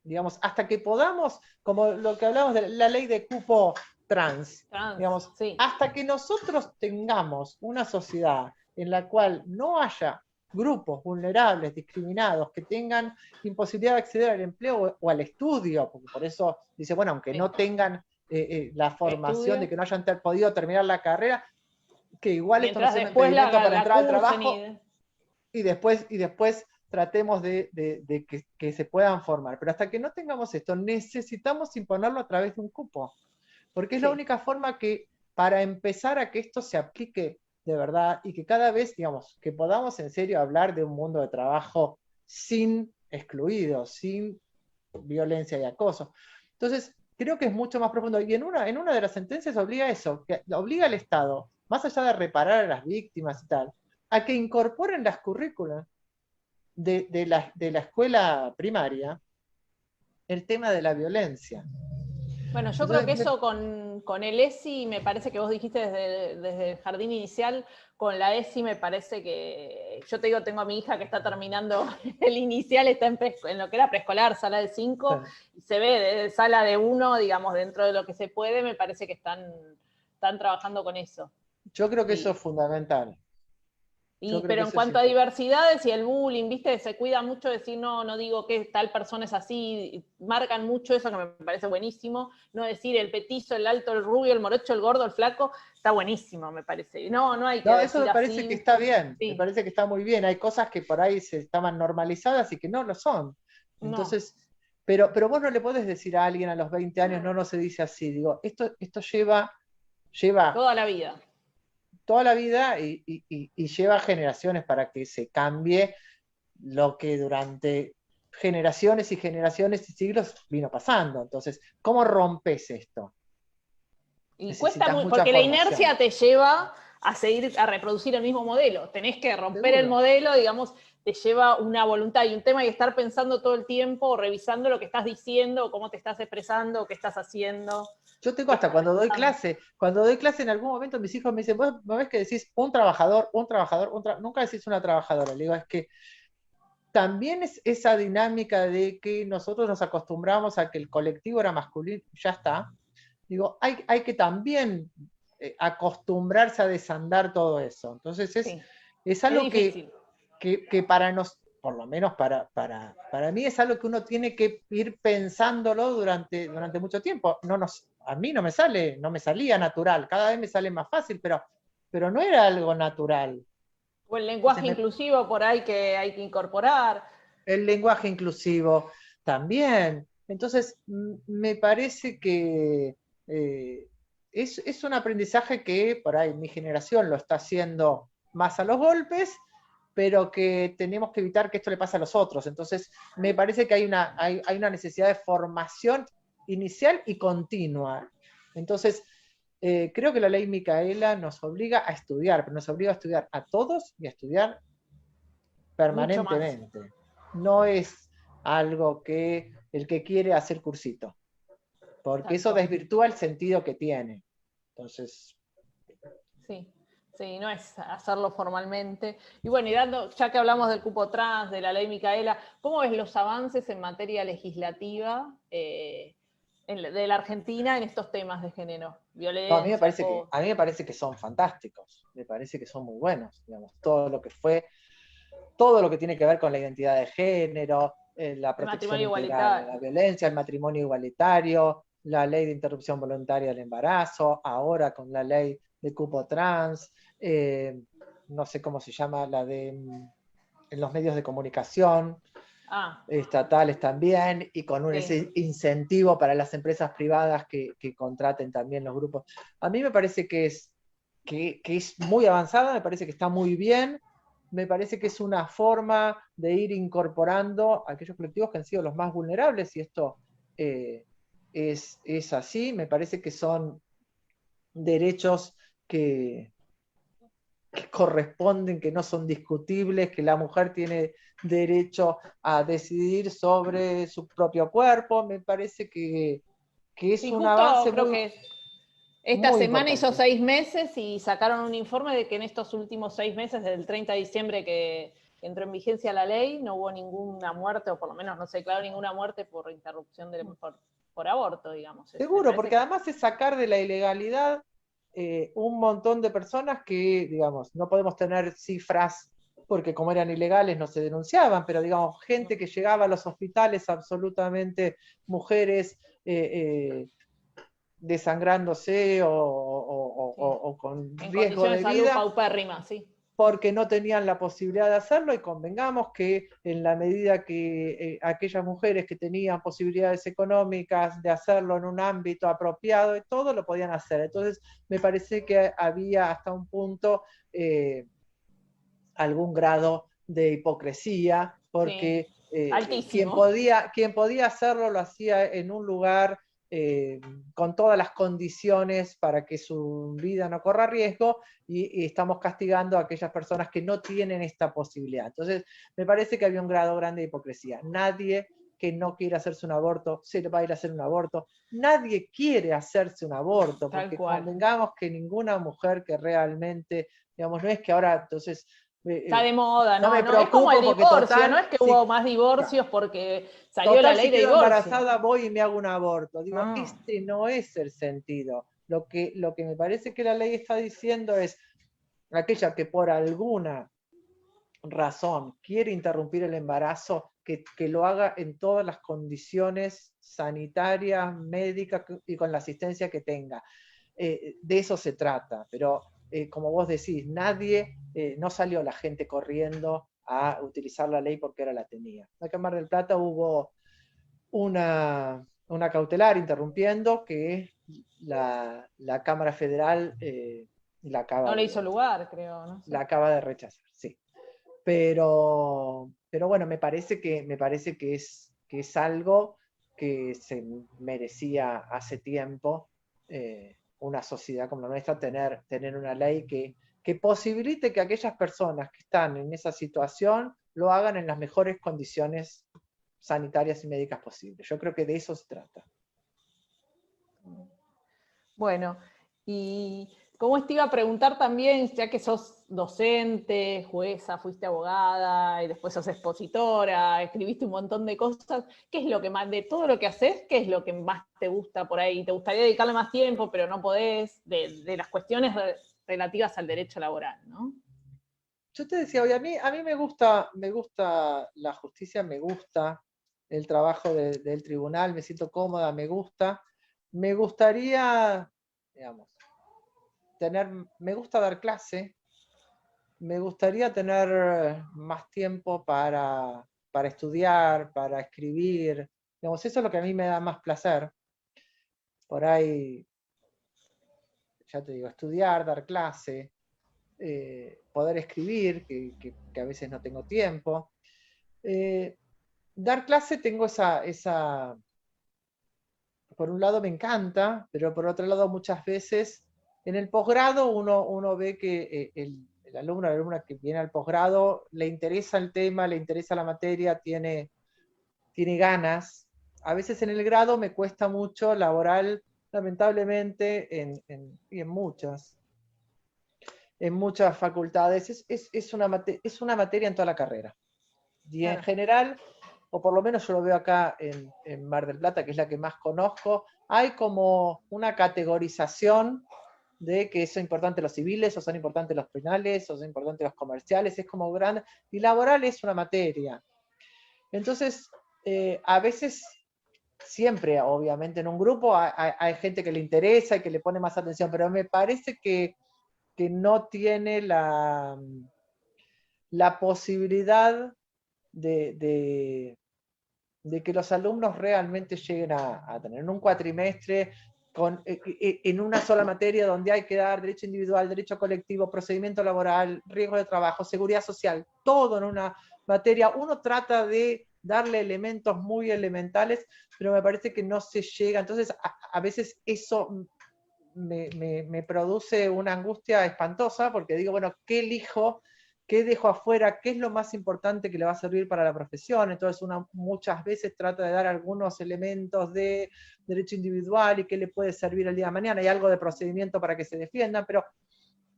digamos, hasta que podamos, como lo que hablamos de la ley de cupo trans, digamos, sí. hasta que nosotros tengamos una sociedad en la cual no haya grupos vulnerables, discriminados, que tengan imposibilidad de acceder al empleo o al estudio, porque por eso dice, bueno, aunque no tengan la formación de que no hayan podido terminar la carrera, que igual esto no sea un impedimento para entrar al trabajo y después tratemos de que se puedan formar. Pero hasta que no tengamos esto, necesitamos imponerlo a través de un cupo, porque es la única forma que, para empezar a que esto se aplique de verdad y que cada vez, digamos, que podamos en serio hablar de un mundo de trabajo sin excluidos, sin violencia y acoso. Entonces, creo que es mucho más profundo. Y en una de las sentencias obliga eso, que obliga al Estado, más allá de reparar a las víctimas y tal, a que incorporen las currículas de la escuela primaria el tema de la violencia. Bueno, yo creo que eso con el ESI, me parece que vos dijiste desde el jardín inicial, con la ESI me parece que, yo te digo, tengo a mi hija que está terminando el inicial, está en lo que era preescolar, sala de 5, y se ve desde sala de 1, digamos, dentro de lo que se puede, me parece que están trabajando con eso. Yo creo que eso es fundamental. Pero en cuanto a diversidades y el bullying, ¿viste? Se cuida mucho decir, no digo que tal persona es así, marcan mucho eso que me parece buenísimo, no decir el petizo, el alto, el rubio, el morocho, el gordo, el flaco, está buenísimo, me parece. No hay que decir eso me parece así. Que está bien, sí. Me parece que está muy bien, hay cosas que por ahí se estaban normalizadas y que no lo son. Entonces, pero vos no le podés decir a alguien a los 20 años, no se dice así, digo, esto lleva toda la vida. Toda la vida y lleva generaciones para que se cambie lo que durante generaciones y generaciones y siglos vino pasando. Entonces, ¿cómo rompes esto? Y cuesta mucho, porque la inercia te lleva a seguir, a reproducir el mismo modelo. Tenés que romper el modelo, digamos, te lleva una voluntad y un tema y estar pensando todo el tiempo, revisando lo que estás diciendo, cómo te estás expresando, qué estás haciendo. Yo tengo hasta cuando doy clase en algún momento mis hijos me dicen, vos no ves que decís un trabajador, nunca decís una trabajadora. Le digo, es que también es esa dinámica de que nosotros nos acostumbramos a que el colectivo era masculino, ya está. Digo, hay que también acostumbrarse a desandar todo eso. Entonces es algo que para nosotros, por lo menos para mí, es algo que uno tiene que ir pensándolo durante mucho tiempo. A mí no me salía natural, cada vez me sale más fácil, pero no era algo natural. O el lenguaje inclusivo por ahí que hay que incorporar. El lenguaje inclusivo también. Entonces, me parece que es un aprendizaje que por ahí mi generación lo está haciendo más a los golpes, pero que tenemos que evitar que esto le pase a los otros. Entonces, me parece que hay una necesidad de formación inicial y continua. Entonces, creo que la ley Micaela nos obliga a estudiar, pero nos obliga a estudiar a todos y a estudiar permanentemente. No es algo que el que quiere hacer cursito, porque eso desvirtúa el sentido que tiene. Entonces... Sí, no es hacerlo formalmente. Y bueno, ya que hablamos del cupo trans, de la ley Micaela, ¿cómo ves los avances en materia legislativa de la Argentina en estos temas de género? Violencia, a mí me parece que son fantásticos, me parece que son muy buenos, digamos, todo lo que fue todo lo que tiene que ver con la identidad de género, la protección matrimonio integral igualitario. de la violencia, el matrimonio igualitario, la ley de interrupción voluntaria del embarazo, ahora con la ley de cupo trans, no sé cómo se llama, la de en los medios de comunicación, estatales también, y con ese incentivo para las empresas privadas que contraten también los grupos. A mí me parece que es muy avanzada, me parece que está muy bien, me parece que es una forma de ir incorporando a aquellos colectivos que han sido los más vulnerables, y esto es así. Me parece que son derechos que corresponden, que no son discutibles, que la mujer tiene derecho a decidir sobre su propio cuerpo. Me parece que es Sí, un justo avance creo muy, que esta muy semana hizo importante. 6 meses y sacaron un informe de que en estos últimos 6 meses, desde el 30 de diciembre que entró en vigencia la ley, no hubo ninguna muerte, o por lo menos no se declaró ninguna muerte por interrupción por aborto, digamos. Seguro, porque además es sacar de la ilegalidad un montón de personas que, digamos, no podemos tener cifras porque como eran ilegales no se denunciaban, pero digamos, gente que llegaba a los hospitales absolutamente, mujeres desangrándose o con en riesgo condiciones de de salud vida, paupérrimas, sí. porque no tenían la posibilidad de hacerlo, y convengamos que en la medida que aquellas mujeres que tenían posibilidades económicas de hacerlo en un ámbito apropiado y todo, lo podían hacer. Entonces me parece que había hasta un punto algún grado de hipocresía, porque Altísimo. quien podía hacerlo lo hacía en un lugar con todas las condiciones para que su vida no corra riesgo, y estamos castigando a aquellas personas que no tienen esta posibilidad. Entonces, me parece que había un grado grande de hipocresía. Nadie que no quiera hacerse un aborto se le va a ir a hacer un aborto. Nadie quiere hacerse un aborto, porque convengamos que ninguna mujer que realmente, digamos, no es que ahora entonces está de moda, no no, me no, es como el preocupo porque divorcio, total, no es que hubo más divorcios porque salió la total, ley si de quedo divorcio. embarazada voy y me hago un aborto. Digo, No. este no es el sentido. Lo que me parece que la ley está diciendo es aquella que por alguna razón quiere interrumpir el embarazo, que lo haga en todas las condiciones sanitarias, médicas y con la asistencia que tenga. De eso se trata, pero como vos decís, no salió la gente corriendo a utilizar la ley porque ahora la tenía. Acá en Mar del Plata hubo una cautelar interrumpiendo que la Cámara Federal No le hizo lugar, creo, no sé. la acaba de rechazar, sí. Pero bueno, me parece que es algo que se merecía hace tiempo una sociedad como la nuestra, tener una ley que posibilite que aquellas personas que están en esa situación lo hagan en las mejores condiciones sanitarias y médicas posibles. Yo creo que de eso se trata. Bueno, y como te iba a preguntar también, ya que sos docente, jueza, fuiste abogada y después sos expositora, escribiste un montón de cosas, ¿qué es lo que más, de todo lo que haces, qué es lo que más te gusta por ahí? ¿Te gustaría dedicarle más tiempo, pero no podés, de las cuestiones relativas al derecho laboral, ¿no? Yo te decía hoy, a mí me gusta la justicia, me gusta el trabajo del tribunal, me siento cómoda, me gusta. Me gustaría, digamos, me gusta dar clase, me gustaría tener más tiempo para estudiar, para escribir. Digamos, eso es lo que a mí me da más placer. Por ahí, ya te digo, estudiar, dar clase, poder escribir, que a veces no tengo tiempo. Dar clase tengo por un lado me encanta, pero por otro lado muchas veces en el posgrado uno ve que el alumno o la alumna que viene al posgrado le interesa el tema, le interesa la materia, tiene ganas. A veces en el grado me cuesta mucho laboral, lamentablemente, y en muchas facultades. Es una materia en toda la carrera. Y en general, o por lo menos yo lo veo acá en Mar del Plata, que es la que más conozco, hay como una categorización de que son importantes los civiles, o son importantes los penales, o son importantes los comerciales, es como grande, y laboral es una materia. Entonces, a veces, siempre, obviamente, en un grupo hay gente que le interesa y que le pone más atención, pero me parece que no tiene la posibilidad de que los alumnos realmente lleguen a tener en un cuatrimestre, en una sola materia donde hay que dar derecho individual, derecho colectivo, procedimiento laboral, riesgo de trabajo, seguridad social, todo en una materia. Uno trata de darle elementos muy elementales, pero me parece que no se llega. Entonces, a veces eso me produce una angustia espantosa, porque digo, bueno, ¿qué elijo? ¿Qué dejo afuera? ¿Qué es lo más importante que le va a servir para la profesión? Entonces uno muchas veces trata de dar algunos elementos de derecho individual y qué le puede servir el día de mañana, y algo de procedimiento para que se defiendan, pero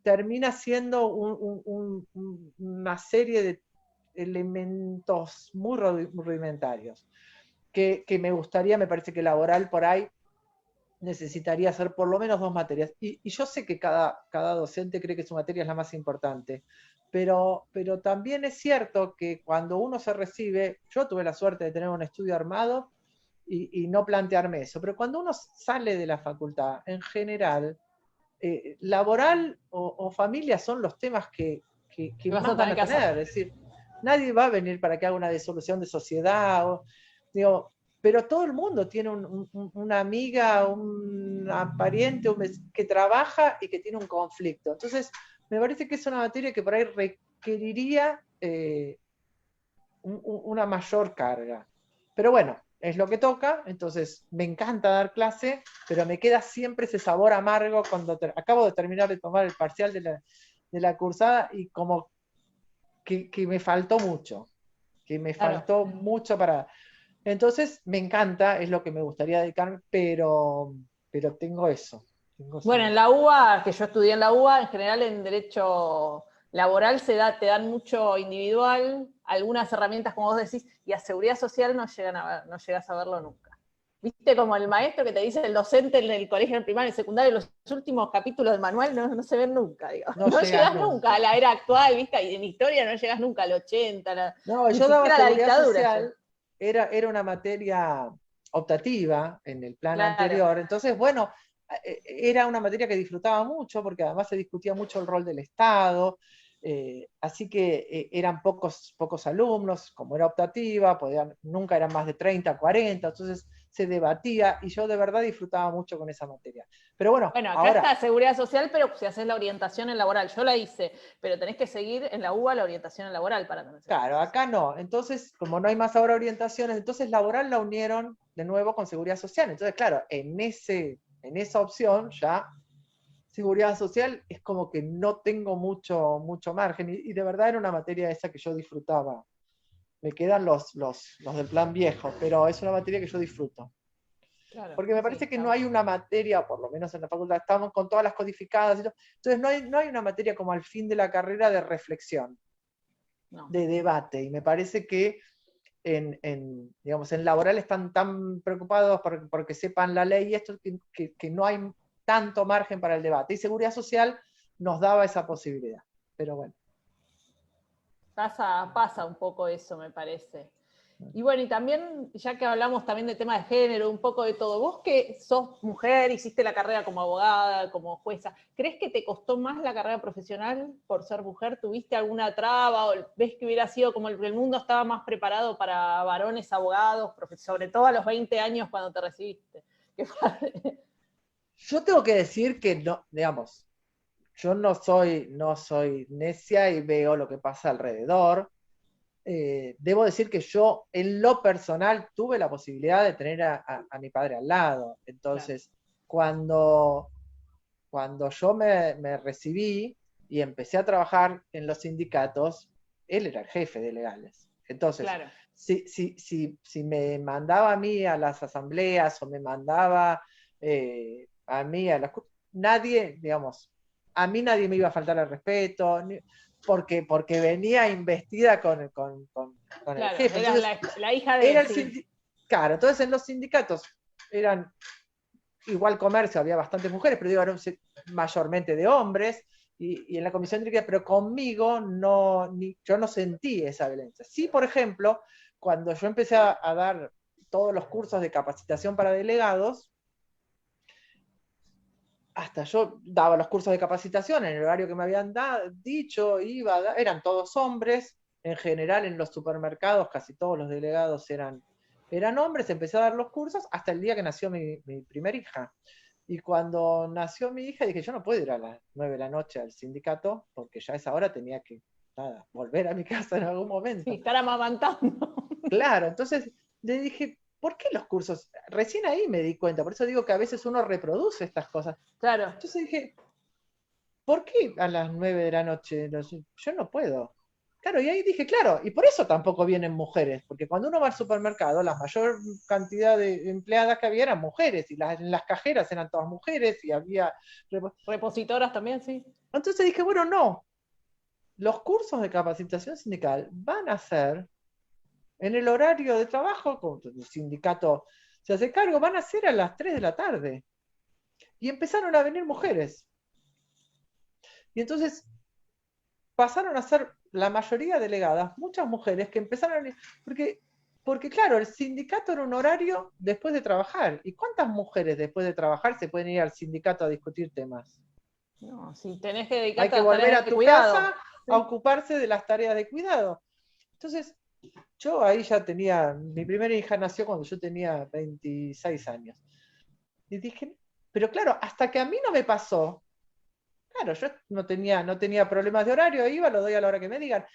termina siendo una serie de elementos muy rudimentarios, que me gustaría, me parece que laboral por ahí necesitaría hacer por lo menos 2 materias. Y yo sé que cada docente cree que su materia es la más importante, pero también es cierto que cuando uno se recibe, yo tuve la suerte de tener un estudio armado y no plantearme eso, pero cuando uno sale de la facultad, en general, laboral o familia son los temas que más van a tener. Es decir, nadie va a venir para que haga una disolución de sociedad, digo, pero todo el mundo tiene una amiga, una pariente que trabaja y que tiene un conflicto. Entonces, me parece que es una materia que por ahí requeriría una mayor carga. Pero bueno, es lo que toca, entonces me encanta dar clase, pero me queda siempre ese sabor amargo cuando acabo de terminar de tomar el parcial de la cursada, y como que me faltó mucho, faltó mucho para... Entonces me encanta, es lo que me gustaría dedicarme, pero tengo eso. Bueno, en la UBA, que yo estudié en la UBA, en general en derecho laboral te dan mucho individual, algunas herramientas, como vos decís, y a seguridad social no llegas a verlo nunca. ¿Viste como el maestro que te dice el docente en el colegio, en el primario, en el secundario, los últimos capítulos del manual no se ven nunca, digo. No llegas nunca a la era actual, ¿viste? Y en historia no llegas nunca al 80, no, yo daba seguridad social, era una materia optativa en el plan anterior, entonces, bueno, era una materia que disfrutaba mucho, porque además se discutía mucho el rol del Estado, así que eran pocos alumnos, como era optativa, nunca eran más de 30, 40, entonces se debatía, y yo de verdad disfrutaba mucho con esa materia. Pero bueno, acá ahora está seguridad social, pero si haces la orientación en laboral, yo la hice, pero tenés que seguir en la UBA la orientación en laboral para tener. Claro, acá no. Entonces, como no hay más ahora orientaciones, entonces laboral la unieron de nuevo con seguridad social. Entonces, claro, en esa opción ya seguridad social es como que no tengo mucho margen, y de verdad era una materia esa que yo disfrutaba. Me quedan los del plan viejo, pero es una materia que yo disfruto. Claro, porque me parece que no hay una materia, por lo menos en la facultad, estamos con todas las codificadas, entonces no hay una materia como al fin de la carrera de reflexión, de debate, y me parece que digamos, en laboral están tan preocupados porque sepan la ley y esto, que no hay tanto margen para el debate, y seguridad social nos daba esa posibilidad, pero bueno. Pasa un poco eso, me parece. Y bueno, y también, ya que hablamos también de tema de género, un poco de todo, vos que sos mujer, hiciste la carrera como abogada, como jueza, ¿crees que te costó más la carrera profesional por ser mujer? ¿Tuviste alguna traba? ¿O ves que hubiera sido como el mundo estaba más preparado para varones abogados, sobre todo a los 20 años cuando te recibiste? Yo tengo que decir que no, digamos, yo no soy necia y veo lo que pasa alrededor. Debo decir que yo, en lo personal, tuve la posibilidad de tener a mi padre al lado. Entonces, claro, cuando yo me recibí y empecé a trabajar en los sindicatos, él era el jefe de legales. Entonces, claro, si me mandaba a mí a las asambleas o me mandaba a mí a las... Nadie, digamos, a mí nadie me iba a faltar el respeto, porque venía investida con el jefe. Era la hija de... Claro, entonces en los sindicatos eran igual comercio había bastantes mujeres, pero digo, eran mayormente de hombres, y en la comisión directiva, pero conmigo yo no sentí esa violencia. Sí, por ejemplo, cuando yo empecé a dar todos los cursos de capacitación para delegados, hasta yo daba los cursos de capacitación en el horario que me habían dicho, eran todos hombres, en general en los supermercados casi todos los delegados eran hombres, empecé a dar los cursos hasta el día que nació mi primera hija. Y cuando nació mi hija dije, yo no puedo ir a las 9 de la noche al sindicato, porque ya a esa hora tenía que volver a mi casa en algún momento. Sí, estar amamantando. Claro, entonces le dije, ¿por qué los cursos? Recién ahí me di cuenta, por eso digo que a veces uno reproduce estas cosas. Claro. Entonces dije, ¿por qué a las 9 de la noche? Yo no puedo. Claro, y ahí dije, claro, y por eso tampoco vienen mujeres, porque cuando uno va al supermercado, la mayor cantidad de empleadas que había eran mujeres, y en las cajeras eran todas mujeres, y había... Repositoras también, sí. Entonces dije, bueno, no, los cursos de capacitación sindical van a ser en el horario de trabajo, como el sindicato se hace cargo, van a ser a las 3 de la tarde. Y empezaron a venir mujeres. Y entonces pasaron a ser la mayoría delegadas, muchas mujeres que empezaron a venir, porque claro, el sindicato era un horario después de trabajar. ¿Y cuántas mujeres después de trabajar se pueden ir al sindicato a discutir temas? No, si tenés que dedicarte Hay que a las volver tareas a de tu cuidado. casa a ocuparse de las tareas de cuidado. Entonces, yo ahí ya tenía, mi primera hija nació cuando yo tenía 26 años. Y dije, pero claro, hasta que a mí no me pasó, claro, yo no tenía problemas de horario, iba, lo doy a la hora que me digan.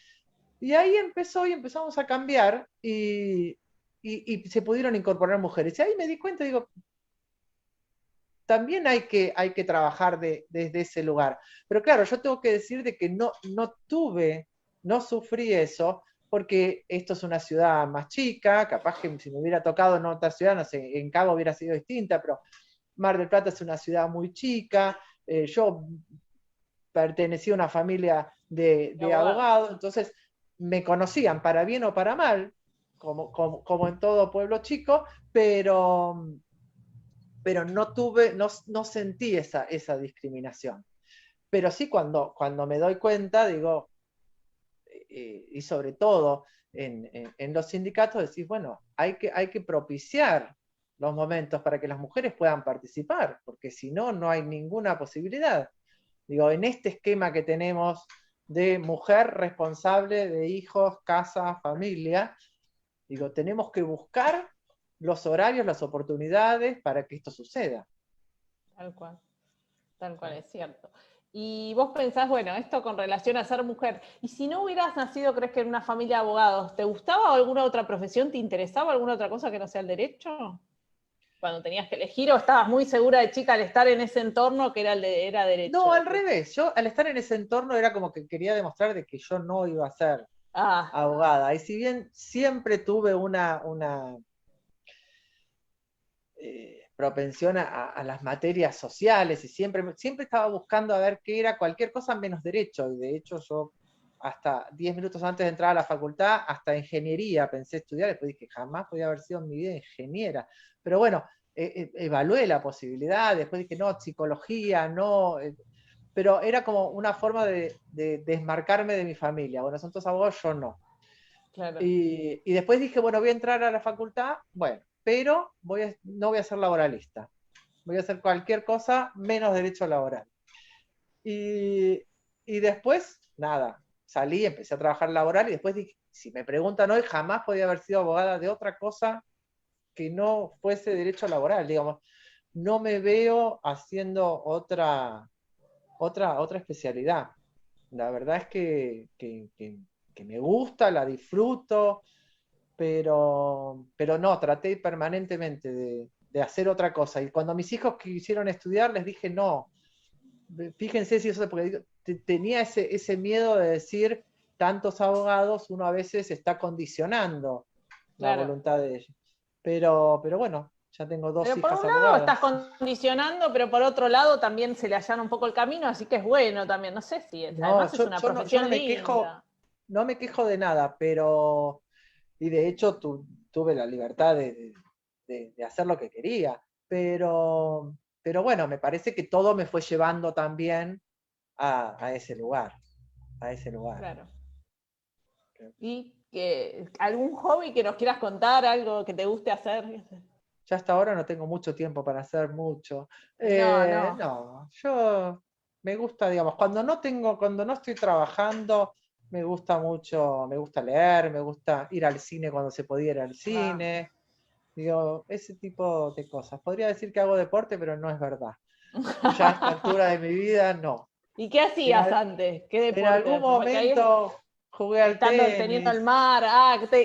Y ahí empezó y empezamos a cambiar y se pudieron incorporar mujeres. Y ahí me di cuenta, digo, también hay que trabajar desde ese lugar. Pero claro, yo tengo que decir de que no sufrí eso, porque esto es una ciudad más chica, capaz que si me hubiera tocado en otra ciudad, no sé, en Cabo hubiera sido distinta, pero Mar del Plata es una ciudad muy chica, yo pertenecía a una familia de abogados, entonces me conocían para bien o para mal, como en todo pueblo chico, pero no sentí esa discriminación. Pero sí cuando me doy cuenta, digo, y sobre todo en los sindicatos, decís, bueno, hay que propiciar los momentos para que las mujeres puedan participar, porque si no, no hay ninguna posibilidad. Digo, en este esquema que tenemos de mujer responsable de hijos, casa, familia, digo, tenemos que buscar los horarios, las oportunidades para que esto suceda. Tal cual, es cierto. Y vos pensás, bueno, esto con relación a ser mujer, y si no hubieras nacido, crees que en una familia de abogados, ¿te gustaba alguna otra profesión? ¿Te interesaba alguna otra cosa que no sea el derecho? Cuando tenías que elegir, ¿o estabas muy segura de chica al estar en ese entorno que era derecho? No, al revés. Yo al estar en ese entorno era como que quería demostrar de que yo no iba a ser abogada. Y si bien siempre tuve una propensión a las materias sociales y siempre estaba buscando a ver qué era cualquier cosa menos derecho. Y de hecho yo hasta 10 minutos antes de entrar a la facultad, hasta ingeniería pensé estudiar, después dije, jamás podía haber sido en mi vida ingeniera. Pero bueno, evalué la posibilidad, después dije, no, psicología, no... pero era como una forma de desmarcarme de mi familia. Bueno, son todos abogados, yo no. Claro. Y después dije, bueno, voy a entrar a la facultad, bueno, pero no voy a ser laboralista. Voy a hacer cualquier cosa menos derecho laboral. Y después, nada, salí, empecé a trabajar laboral y después dije, si me preguntan hoy, jamás podía haber sido abogada de otra cosa que no fuese derecho laboral, digamos. No me veo haciendo otra especialidad. La verdad es que me gusta, la disfruto, pero no, traté permanentemente de hacer otra cosa. Y cuando mis hijos quisieron estudiar, les dije, no, fíjense si eso, porque tenía ese miedo de decir, tantos abogados, uno a veces está condicionando la voluntad de ellos. Pero bueno, ya tengo dos hijas abogadas. Por un lado estás condicionando, pero por otro lado también se le allana un poco el camino, así que es bueno también. No sé si además es una profesión linda. No me quejo de nada, pero... Y de hecho tuve la libertad de hacer lo que quería, pero pero bueno, me parece que todo me fue llevando también a ese lugar. A ese lugar. Claro. ¿Y algún hobby que nos quieras contar, algo que te guste hacer? Ya hasta ahora no tengo mucho tiempo para hacer mucho. No. No, yo me gusta, digamos, cuando no estoy trabajando, me gusta mucho, me gusta leer, me gusta ir al cine cuando se podía ir al cine. Digo, ese tipo de cosas. Podría decir que hago deporte, pero no es verdad. Ya a esta altura de mi vida, no. ¿Y qué hacías antes? ¿Qué En deporte algún hacías? Porque ahí momento jugué al teniendo el tenis. mar.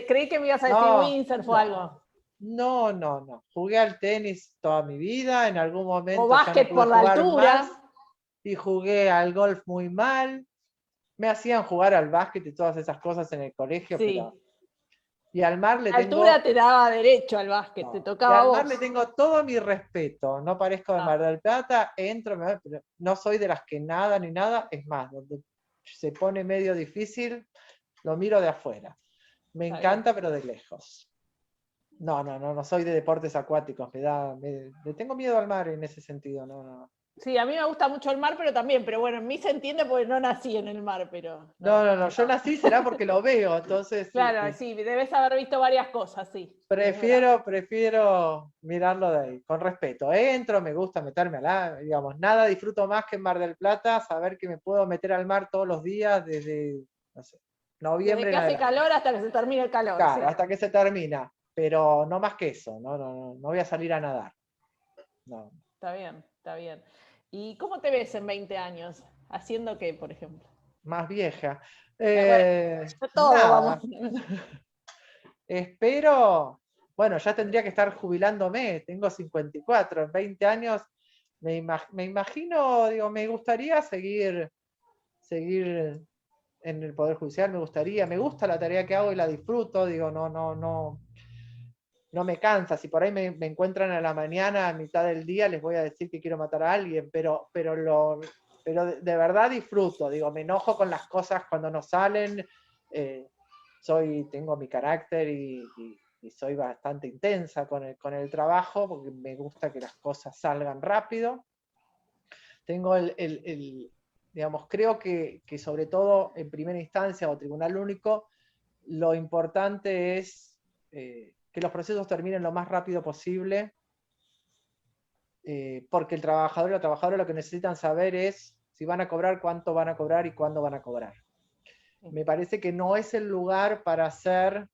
Creí que me ibas a decir No, windsurf o no. algo. No. Jugué al tenis toda mi vida, en algún O momento ya no básquet pude por la jugar más altura. y jugué al golf muy mal. Me hacían jugar al básquet y todas esas cosas en el colegio, Sí. pero... Y al mar le La altura tengo... te daba derecho al básquet, te No. Y tocaba a al mar vos. le tengo todo mi respeto. No parezco de Mar del Plata, entro, pero no soy de las que nada ni nada. Es más, donde se pone medio difícil, lo miro de afuera. Me Está encanta, bien. pero de lejos. No soy de deportes acuáticos, le tengo miedo al mar en ese sentido, no. Sí, a mí me gusta mucho el mar, pero bueno, en mí se entiende porque no nací en el mar, pero No, yo nací será porque lo veo, entonces Claro, sí, debes haber visto varias cosas, sí. Es verdad. prefiero mirarlo de ahí, con respeto. Entro, me gusta meterme digamos, nada disfruto más que en Mar del Plata, saber que me puedo meter al mar todos los días desde, no sé, Desde noviembre que en hace adelante. calor hasta que se termine el calor, sí. Claro, hasta que se termina, pero no más que eso, no voy a salir a nadar. No. Está bien, está bien. ¿Y cómo te ves en 20 años? ¿Haciendo qué, por ejemplo? Más vieja. Bueno, todo, vamos. Nada. Espero, bueno, ya tendría que estar jubilándome, tengo 54, en 20 años me imagino, digo, me gustaría seguir en el Poder Judicial, me gusta la tarea que hago y la disfruto, digo, no me cansa, si por ahí me encuentran a la mañana, a mitad del día, les voy a decir que quiero matar a alguien, pero de verdad disfruto, digo, me enojo con las cosas cuando no salen, tengo mi carácter y soy bastante intensa con el trabajo, porque me gusta que las cosas salgan rápido. Tengo digamos, creo que sobre todo en primera instancia o tribunal único, lo importante es que los procesos terminen lo más rápido posible, porque el trabajador y la trabajadora lo que necesitan saber es si van a cobrar, cuánto van a cobrar y cuándo van a cobrar. Me parece que no es el lugar para hacer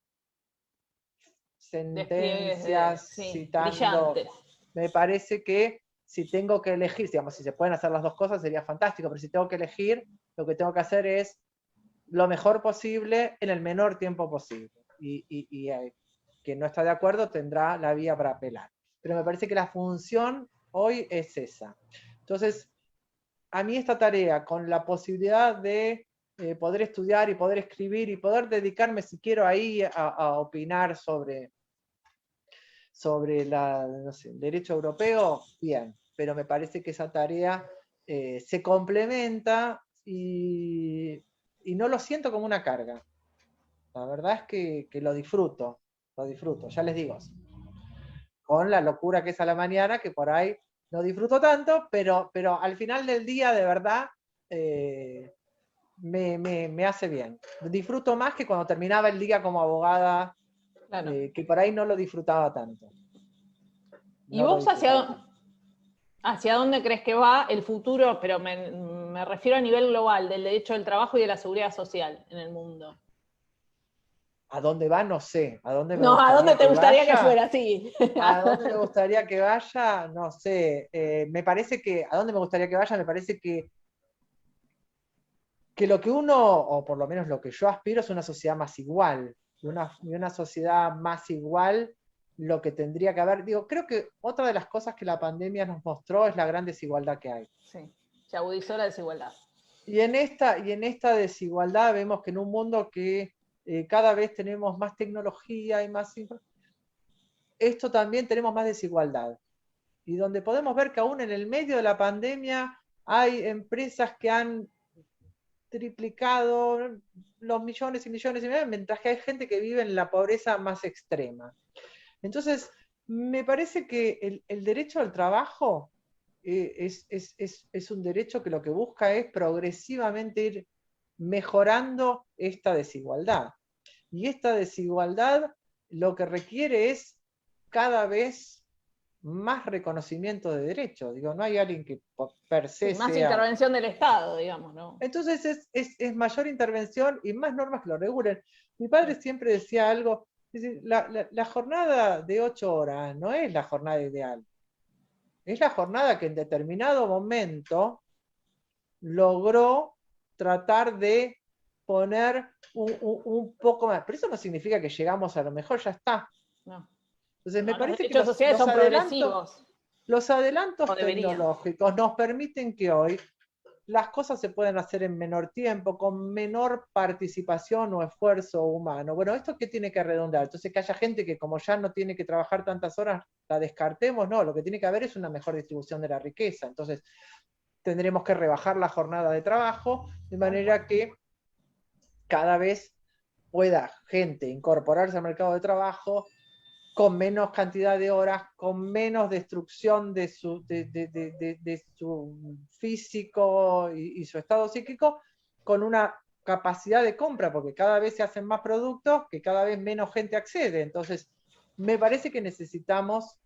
sentencias citando. Brillantes. Me parece que si tengo que elegir, digamos, si se pueden hacer las dos cosas sería fantástico, pero si tengo que elegir, lo que tengo que hacer es lo mejor posible en el menor tiempo posible. Y quien no está de acuerdo tendrá la vía para apelar. Pero me parece que la función hoy es esa. Entonces, a mí esta tarea, con la posibilidad de poder estudiar y poder escribir y poder dedicarme, si quiero, ahí a opinar sobre no sé, el derecho europeo, bien, pero me parece que esa tarea se complementa y no lo siento como una carga. La verdad es que lo disfruto, ya les digo, con la locura que es a la mañana, que por ahí no disfruto tanto, pero al final del día, de verdad, me hace bien. Disfruto más que cuando terminaba el día como abogada, Claro. que por ahí no lo disfrutaba tanto. ¿Y vos hacia dónde crees que va el futuro? Pero me refiero a nivel global, del derecho del trabajo y de la seguridad social en el mundo. ¿A dónde va? No sé. ¿A dónde me No, ¿a dónde gustaría te que gustaría que vaya? fuera? Sí. ¿A dónde me gustaría que vaya? No sé. Me parece que, ¿a dónde me gustaría que vaya? Me parece que lo que uno, o por lo menos lo que yo aspiro, es una sociedad más igual. Y una sociedad más igual, lo que tendría que haber. Digo, creo que otra de las cosas que la pandemia nos mostró es la gran desigualdad que hay. Sí, se agudizó la desigualdad. Y en esta desigualdad vemos que en un mundo que cada vez tenemos más tecnología y más... Esto también tenemos más desigualdad. Y donde podemos ver que aún en el medio de la pandemia hay empresas que han triplicado los millones y millones y millones, mientras que hay gente que vive en la pobreza más extrema. Entonces, me parece que el derecho al trabajo es un derecho que lo que busca es progresivamente ir mejorando esta desigualdad. Y esta desigualdad lo que requiere es cada vez más reconocimiento de derechos. Digo, no hay alguien que per se más sea... intervención del Estado, digamos, ¿no? Entonces es mayor intervención y más normas que lo regulen. Mi padre siempre decía algo, dice, la jornada de 8 horas no es la jornada ideal. Es la jornada que en determinado momento logró tratar de poner un poco más. Pero eso no significa que llegamos a lo mejor, ya está. No. Entonces me Los parece que derechos sociales son progresivos. los adelantos O deberían. tecnológicos nos permiten que hoy las cosas se pueden hacer en menor tiempo, con menor participación o esfuerzo humano. Bueno, ¿esto qué tiene que redundar? Entonces, que haya gente que como ya no tiene que trabajar tantas horas, la descartemos. No, lo que tiene que haber es una mejor distribución de la riqueza. Entonces, tendremos que rebajar la jornada de trabajo, de manera que cada vez pueda gente incorporarse al mercado de trabajo con menos cantidad de horas, con menos destrucción de su físico y su estado psíquico, con una capacidad de compra, porque cada vez se hacen más productos que cada vez menos gente accede. Entonces, me parece que necesitamos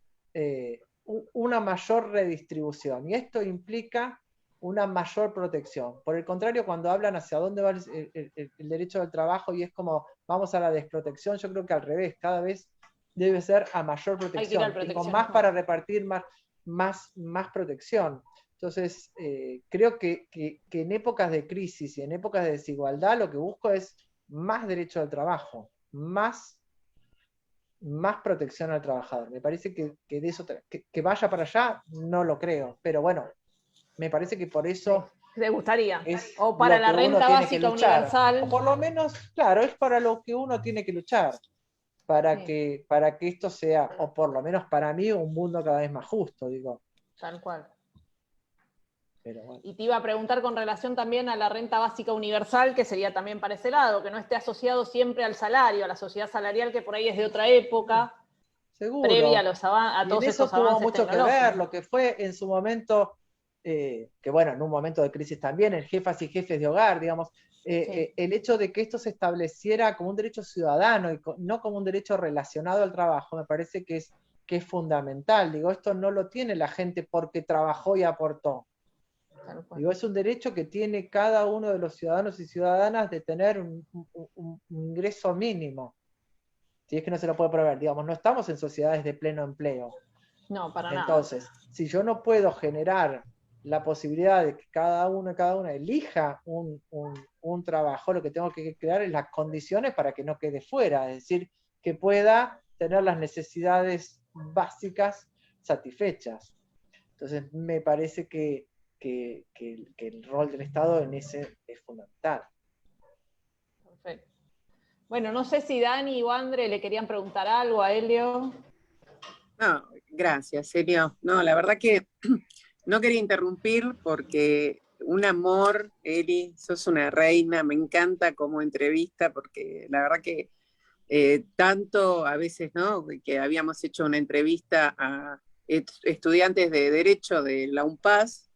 una mayor redistribución, y esto implica una mayor protección. Por el contrario, cuando hablan hacia dónde va el derecho del trabajo y es como vamos a la desprotección, yo creo que al revés, cada vez debe ser a mayor protección. Tengo más para repartir, más protección. Entonces, creo que en épocas de crisis y en épocas de desigualdad lo que busco es más derecho al trabajo, más protección al trabajador. Me parece que de eso que vaya para allá, no lo creo. Pero bueno, me parece que por eso... ¿Te gustaría? Es o para la renta básica universal. O por lo menos, claro, es para lo que uno tiene que luchar. Para que esto sea, o por lo menos para mí, un mundo cada vez más justo, digo. Tal cual. Pero bueno. Y te iba a preguntar con relación también a la renta básica universal, que sería también para ese lado, que no esté asociado siempre al salario, a la sociedad salarial, que por ahí es de otra época, seguro, previa a todos esos avances tuvo mucho que ver, lo que fue en su momento, que bueno, en un momento de crisis también, en jefas y jefes de hogar, digamos, el hecho de que esto se estableciera como un derecho ciudadano y no como un derecho relacionado al trabajo, me parece que es fundamental. Digo, esto no lo tiene la gente porque trabajó y aportó. Digo, es un derecho que tiene cada uno de los ciudadanos y ciudadanas de tener un ingreso mínimo. Si es que no se lo puede proveer, digamos, no estamos en sociedades de pleno empleo. No, para nada. Entonces, si yo no puedo generar la posibilidad de que cada uno y cada una elija un trabajo, lo que tengo que crear es las condiciones para que no quede fuera, es decir, que pueda tener las necesidades básicas satisfechas. Entonces, me parece que el rol del Estado en ese es fundamental. Perfecto. Bueno, no sé si Dani o Andre le querían preguntar algo a Elio. No, gracias, Elio. No, la verdad que no quería interrumpir porque un amor, Eli, sos una reina, me encanta como entrevista porque la verdad que tanto a veces, ¿no? Que habíamos hecho una entrevista a estudiantes de Derecho de la UNPAS,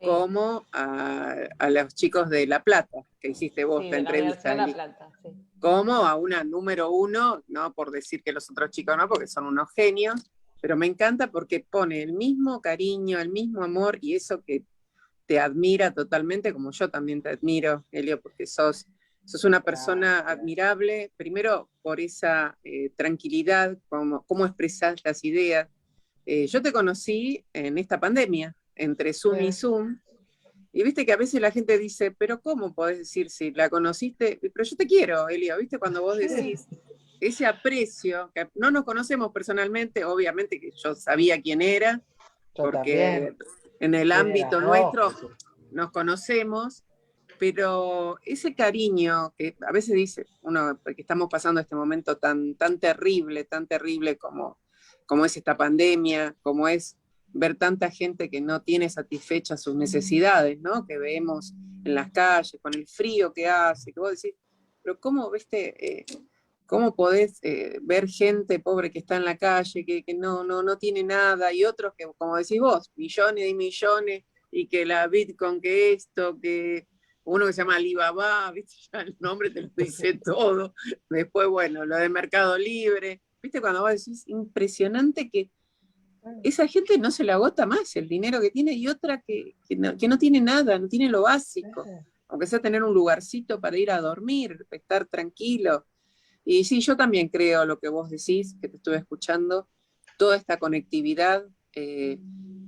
como a los chicos de La Plata, que hiciste vos la entrevista. De La Plata, sí. Como a una número 1, no por decir que los otros chicos no, porque son unos genios, pero me encanta porque pone el mismo cariño, el mismo amor, y eso que te admira totalmente, como yo también te admiro, Elio, porque sos una persona admirable, primero por esa tranquilidad, cómo expresás las ideas. Yo te conocí en esta pandemia, entre Zoom y Zoom, y viste que a veces la gente dice, pero ¿cómo podés decir si la conociste? Pero yo te quiero, Elio, viste cuando vos decís ese aprecio, que no nos conocemos personalmente, obviamente que yo sabía quién era, porque en el ámbito nuestro nos conocemos, pero ese cariño que a veces dice uno, porque estamos pasando este momento tan terrible como es esta pandemia, como es ver tanta gente que no tiene satisfechas sus necesidades, ¿no? Que vemos en las calles, con el frío que hace, que vos decís, pero ¿cómo, viste, ¿Cómo podés ver gente pobre que está en la calle, que no tiene nada, y otros que, como decís vos, millones y millones, y que la Bitcoin, que esto, que uno que se llama Alibaba, ¿viste? Ya el nombre te lo dice todo. Después, bueno, lo de Mercado Libre. ¿Viste? Cuando vos decís, impresionante que esa gente no se le agota más el dinero que tiene, y otra que no tiene nada, no tiene lo básico. Aunque sea tener un lugarcito para ir a dormir, estar tranquilo. Y sí, yo también creo lo que vos decís, que te estuve escuchando, toda esta conectividad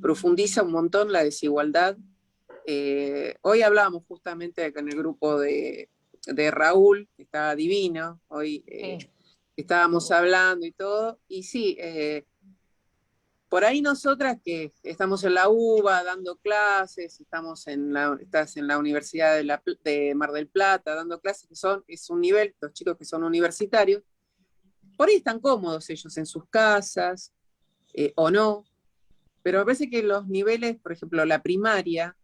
profundiza un montón la desigualdad. Hoy hablábamos justamente con el grupo de Raúl, que estaba divino, hoy estábamos hablando y todo, y sí, por ahí nosotras que estamos en la UBA dando clases, estás en la Universidad de Mar del Plata dando clases, es un nivel, los chicos que son universitarios, por ahí están cómodos ellos en sus casas, o no, pero me parece que los niveles, por ejemplo, la primaria,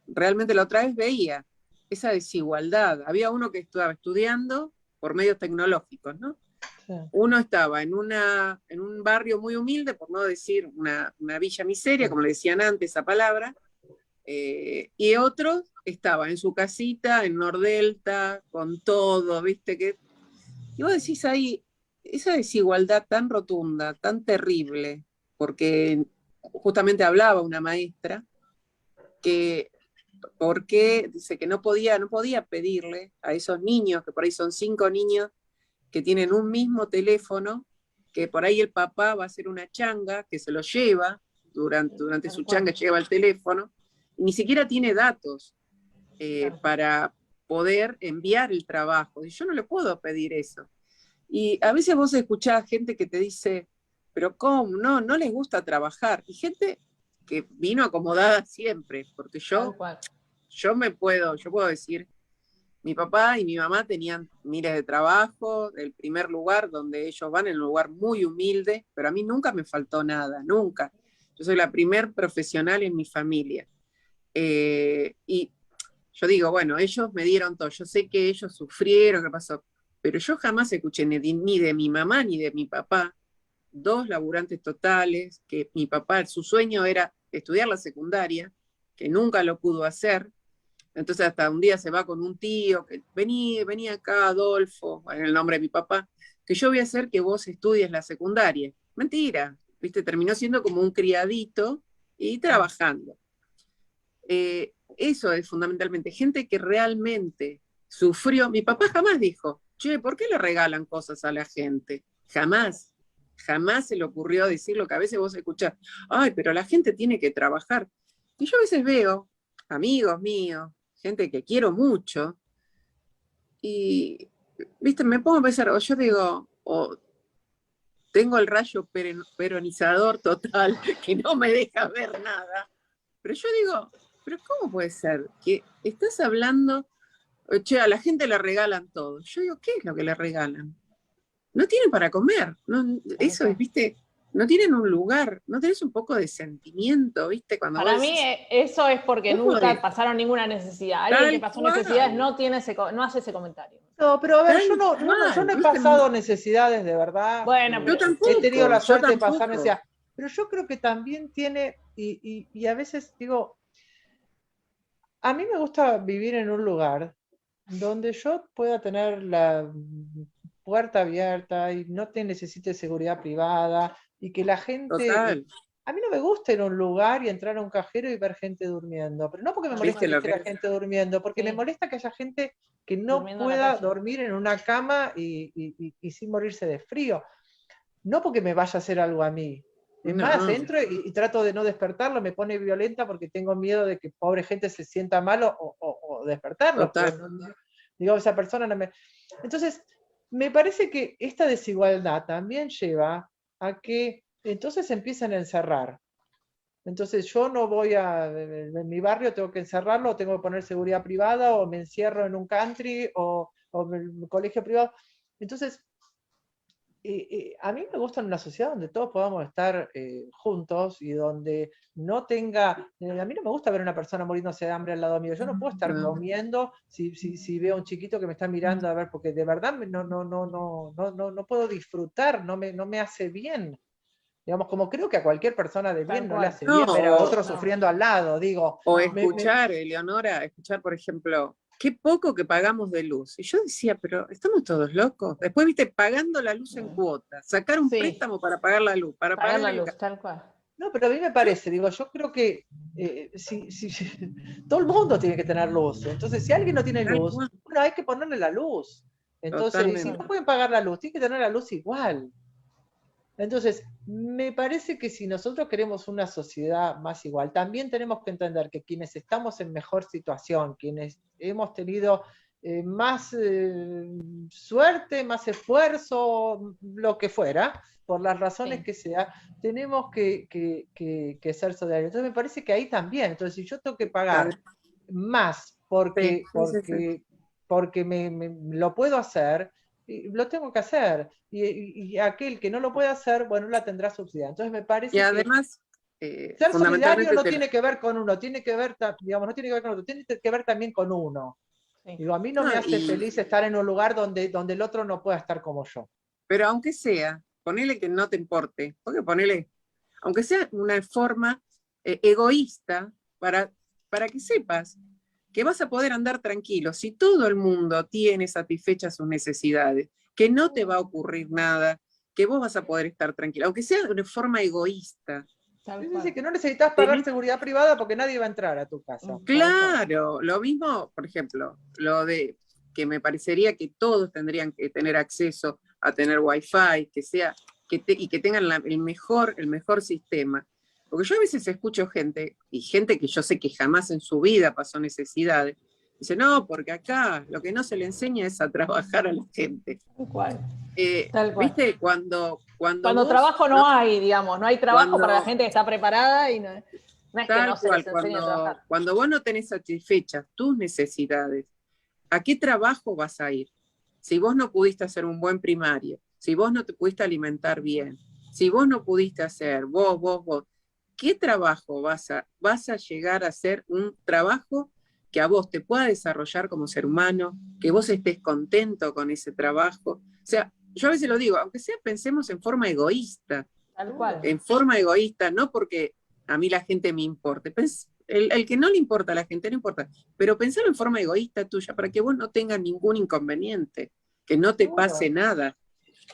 realmente la otra vez veía esa desigualdad. Había uno que estaba estudiando por medios tecnológicos, ¿no? Sí. Uno estaba en un barrio muy humilde, por no decir una villa miseria, como le decían antes esa palabra, y otro estaba en su casita, en Nordelta, con todo, ¿viste? Y vos decís ahí, esa desigualdad tan rotunda, tan terrible, porque justamente hablaba una maestra que porque dice que no podía pedirle a esos niños, que por ahí son 5 niños que tienen un mismo teléfono, que por ahí el papá va a hacer una changa, que se lo lleva, durante su changa lleva el teléfono, y ni siquiera tiene datos para poder enviar el trabajo. Y yo no le puedo pedir eso. Y a veces vos escuchás gente que te dice, pero ¿cómo? No les gusta trabajar. Y gente que vino acomodada siempre, porque yo puedo decir, mi papá y mi mamá tenían miles de trabajo, el primer lugar donde ellos van, en un lugar muy humilde, pero a mí nunca me faltó nada, nunca. Yo soy la primer profesional en mi familia. Y yo digo, bueno, ellos me dieron todo, yo sé que ellos sufrieron, qué pasó, pero yo jamás escuché ni de mi mamá ni de mi papá, 2 laburantes totales, que mi papá, su sueño era estudiar la secundaria, que nunca lo pudo hacer. Entonces hasta un día se va con un tío, que vení acá, Adolfo, en el nombre de mi papá, que yo voy a hacer que vos estudies la secundaria. Mentira, ¿viste? Terminó siendo como un criadito y trabajando. Eso es fundamentalmente, gente que realmente sufrió. Mi papá jamás dijo, che, ¿por qué le regalan cosas a la gente? Jamás se le ocurrió decir lo que a veces vos escuchás, ay, pero la gente tiene que trabajar. Y yo a veces veo amigos míos, gente que quiero mucho, y, viste, me pongo a pensar, o yo digo, o tengo el rayo peronizador total, que no me deja ver nada, pero yo digo, pero ¿cómo puede ser que estás hablando, che, a la gente le regalan todo? Yo digo, ¿qué es lo que le regalan? No tienen para comer, no, eso es, viste, no tienen un lugar, no tenés un poco de sentimiento, viste, cuando para vos mí decís, eso es porque nunca pasaron ninguna necesidad. Alguien que pasó necesidades no hace ese comentario. No, pero a ver, yo no he pasado necesidades de verdad. Bueno, yo tampoco, he tenido la suerte de pasar necesidades. Pero yo creo que también tiene, y a veces digo, a mí me gusta vivir en un lugar donde yo pueda tener la puerta abierta y no te necesite seguridad privada y que la gente... Total. A mí no me gusta ir a un lugar y entrar a un cajero y ver gente durmiendo, pero no porque me moleste que esté la gente durmiendo, porque me molesta que haya gente que no pueda dormir en una cama y sin morirse de frío. No porque me vaya a hacer algo a mí. Es más, entro y trato de no despertarlo, me pone violenta porque tengo miedo de que pobre gente se sienta mal o despertarlo. Digo, esa persona no me... Entonces, me parece que esta desigualdad también lleva a que entonces empiezan a encerrar. Entonces yo no voy en mi barrio tengo que encerrarlo, o tengo que poner seguridad privada, o me encierro en un country, o en el colegio privado. Entonces, a mí me gusta una sociedad donde todos podamos estar juntos y donde no tenga... a mí no me gusta ver a una persona muriéndose de hambre al lado mío. Yo no puedo estar comiendo si veo a un chiquito que me está mirando, a ver, porque de verdad no puedo disfrutar, no me hace bien. Digamos, como creo que a cualquier persona de bien no le hace bien ver a otro sufriendo al lado, digo. O escuchar, Eleonora, escuchar, por ejemplo, qué poco que pagamos de luz. Y yo decía, pero estamos todos locos. Después, viste, pagando la luz en cuotas, sacar un préstamo para pagar la luz, para pagar la luz, tal cual. No, pero a mí me parece, digo, yo creo que todo el mundo tiene que tener luz. Entonces, si alguien no tiene luz, bueno, hay que ponerle la luz. Entonces, si no pueden pagar la luz, tienen que tener la luz igual. Entonces, me parece que si nosotros queremos una sociedad más igual, también tenemos que entender que quienes estamos en mejor situación, quienes hemos tenido más suerte, más esfuerzo, lo que fuera, por las razones que sea, tenemos que ser solidarios. Entonces, me parece que ahí también, entonces, si yo tengo que pagar más porque lo puedo hacer, lo tengo que hacer, y aquel que no lo puede hacer, bueno, la tendrá subsidiada. Entonces me parece y además, que ser solidario no tiene que ver con uno, tiene que ver, digamos, no tiene que ver con otro, tiene que ver también con uno. Digo, a mí no me hace feliz estar en un lugar donde el otro no pueda estar como yo. Pero aunque sea, ponele que no te importe, porque ponele, aunque sea una forma egoísta, para que sepas que vas a poder andar tranquilo. Si todo el mundo tiene satisfechas sus necesidades, que no te va a ocurrir nada, que vos vas a poder estar tranquilo, aunque sea de una forma egoísta. Dice que no necesitas pagar seguridad privada porque nadie va a entrar a tu casa. Claro, lo mismo, por ejemplo, lo de que me parecería que todos tendrían que tener acceso a tener wifi, y que tengan el mejor sistema. Porque yo a veces escucho gente que yo sé que jamás en su vida pasó necesidades, dice, no, porque acá lo que no se le enseña es a trabajar a la gente. Tal cual. ¿Viste? Cuando trabajo no hay, digamos, no hay trabajo para la gente que está preparada y no es que no se les enseñe a trabajar. Cuando vos no tenés satisfechas tus necesidades, ¿a qué trabajo vas a ir? Si vos no pudiste hacer un buen primario, si vos no te pudiste alimentar bien, si vos no pudiste hacer, vos, ¿qué trabajo vas a llegar a hacer? Un trabajo que a vos te pueda desarrollar como ser humano, que vos estés contento con ese trabajo. O sea, yo a veces lo digo, aunque sea pensemos en forma egoísta. Tal cual. En forma egoísta, no porque a mí la gente me importe. El que no le importa a la gente, no importa. Pero pensarlo en forma egoísta tuya, para que vos no tengas ningún inconveniente, que no te pase nada.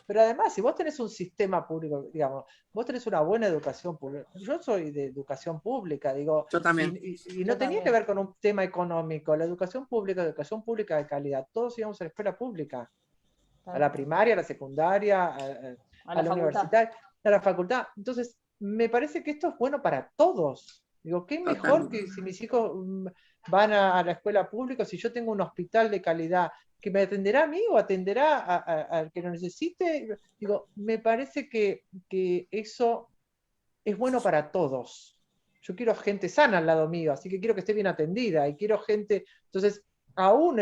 Pero además, si vos tenés un sistema público, digamos, vos tenés una buena educación pública. Yo soy de educación pública, digo. Yo también. Y no tenía que ver con un tema económico. La educación pública de calidad. Todos íbamos a la escuela pública. A la primaria, a la secundaria, a la universidad, a la facultad. Entonces, me parece que esto es bueno para todos. Digo, qué mejor que si mis hijos van a la escuela pública, si yo tengo un hospital de calidad, que me atenderá a mí o atenderá al que lo necesite. Digo, me parece que eso es bueno para todos. Yo quiero gente sana al lado mío, así que quiero que esté bien atendida, y quiero gente, entonces, aún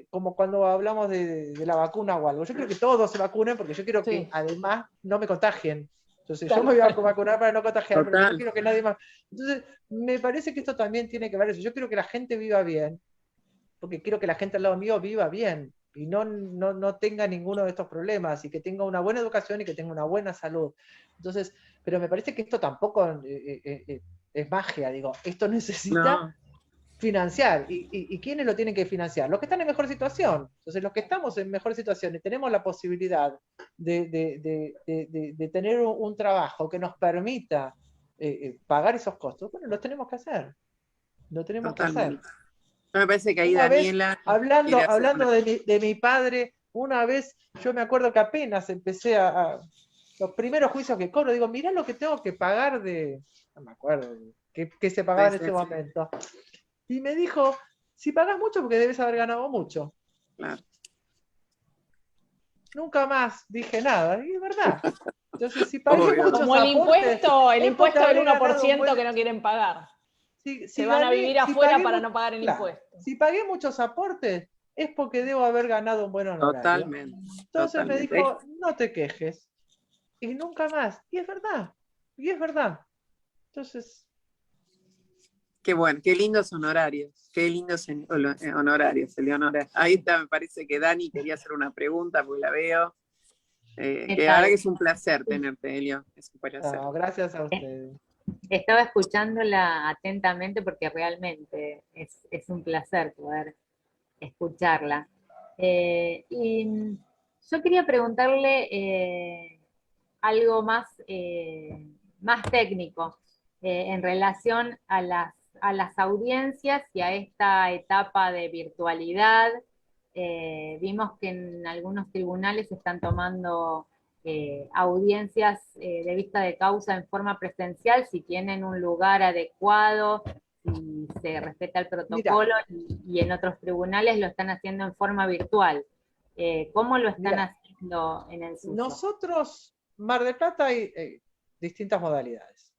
como cuando hablamos de la vacuna o algo, yo quiero que todos se vacunen, porque yo quiero que además no me contagien. Entonces yo me voy a vacunar para no contagiar, pero no quiero que nadie más. Entonces, me parece que esto también tiene que ver eso. Yo quiero que la gente viva bien, porque quiero que la gente al lado mío viva bien y no tenga ninguno de estos problemas, y que tenga una buena educación y que tenga una buena salud. Entonces, pero me parece que esto tampoco es magia, digo, esto necesita financiar. ¿Y quiénes lo tienen que financiar? Los que están en mejor situación. Entonces, los que estamos en mejor situación y tenemos la posibilidad de tener un trabajo que nos permita pagar esos costos, bueno, los tenemos que hacer. Lo tenemos que hacer. Me parece que ahí una Daniela... Vez, hablando de mi padre, una vez yo me acuerdo que apenas empecé los primeros juicios que cobro, digo, mirá lo que tengo que pagar no me acuerdo, que se pagaba en ese momento. Y me dijo, si pagás mucho porque debes haber ganado mucho. Claro. Nunca más dije nada, y es verdad. Entonces, si pagué muchos como el impuesto del 1% que no quieren pagar. Si se van a vivir afuera para no pagar el impuesto. Si pagué muchos aportes, es porque debo haber ganado un buen honorario. Totalmente. Entonces me Totalmente. dijo, no te quejes. Y nunca más. Y es verdad. Y es verdad. Entonces, Qué bueno, qué lindos honorarios, qué lindos honorarios, Eleonora. Ahí está, me parece que Dani quería hacer una pregunta, porque la veo. ¿Qué Que la verdad tal? que es un placer tenerte, Elio. Es un placer. no, gracias a ustedes. Estaba escuchándola atentamente porque realmente es un placer poder escucharla. Y yo quería preguntarle algo más técnico en relación a las audiencias y a esta etapa de virtualidad. Vimos que en algunos tribunales se están tomando audiencias de vista de causa en forma presencial, si tienen un lugar adecuado, si se respeta el protocolo, y en otros tribunales lo están haciendo en forma virtual. ¿Cómo lo están haciendo en el suyo? Nosotros, Mar del Plata, hay distintas modalidades.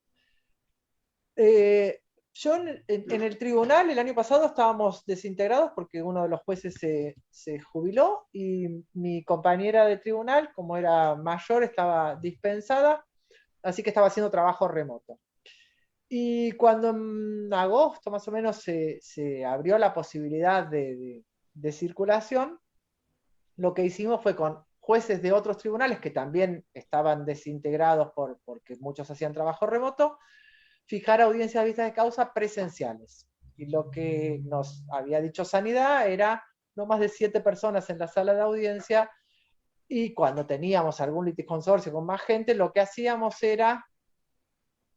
Yo en el tribunal el año pasado estábamos desintegrados porque uno de los jueces se jubiló y mi compañera de tribunal, como era mayor, estaba dispensada, así que estaba haciendo trabajo remoto. Y cuando en agosto más o menos se abrió la posibilidad de circulación, lo que hicimos fue con jueces de otros tribunales que también estaban desintegrados porque muchos hacían trabajo remoto, fijar audiencias de vista de causa presenciales. Y lo que nos había dicho Sanidad era no más de 7 personas en la sala de audiencia, y cuando teníamos algún litisconsorcio con más gente, lo que hacíamos era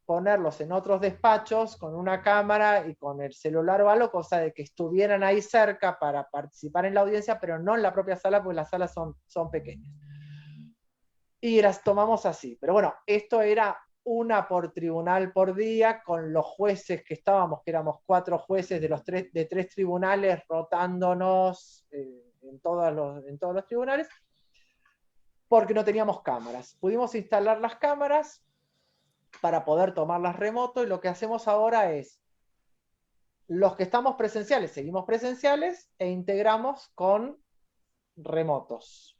ponerlos en otros despachos con una cámara y con el celular o algo, cosa de que estuvieran ahí cerca para participar en la audiencia, pero no en la propia sala, porque las salas son pequeñas. Y las tomamos así. Pero bueno, esto era una por tribunal por día, con los jueces que estábamos, que éramos 4 jueces de 3 tribunales, rotándonos en todos los tribunales, porque no teníamos cámaras. Pudimos instalar las cámaras para poder tomarlas remoto, y lo que hacemos ahora es, los que estamos presenciales, seguimos presenciales e integramos con remotos.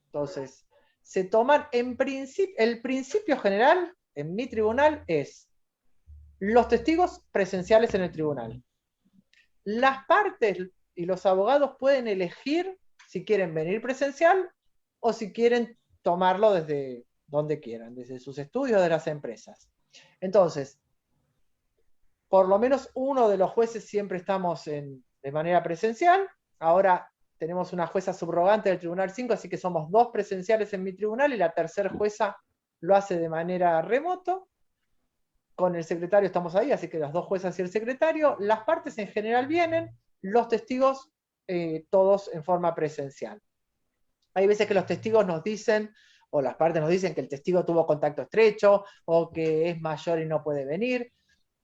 Entonces, se toman el principio general en mi tribunal es los testigos presenciales en el tribunal. Las partes y los abogados pueden elegir si quieren venir presencial o si quieren tomarlo desde donde quieran, desde sus estudios, de las empresas. Entonces, por lo menos uno de los jueces siempre estamos de manera presencial. Ahora tenemos una jueza subrogante del Tribunal 5, así que somos 2 presenciales en mi tribunal y la tercera jueza lo hace de manera remoto. Con el secretario estamos ahí, así que las 2 juezas y el secretario. Las partes en general vienen, los testigos todos en forma presencial. Hay veces que los testigos nos dicen, o las partes nos dicen, que el testigo tuvo contacto estrecho o que es mayor y no puede venir.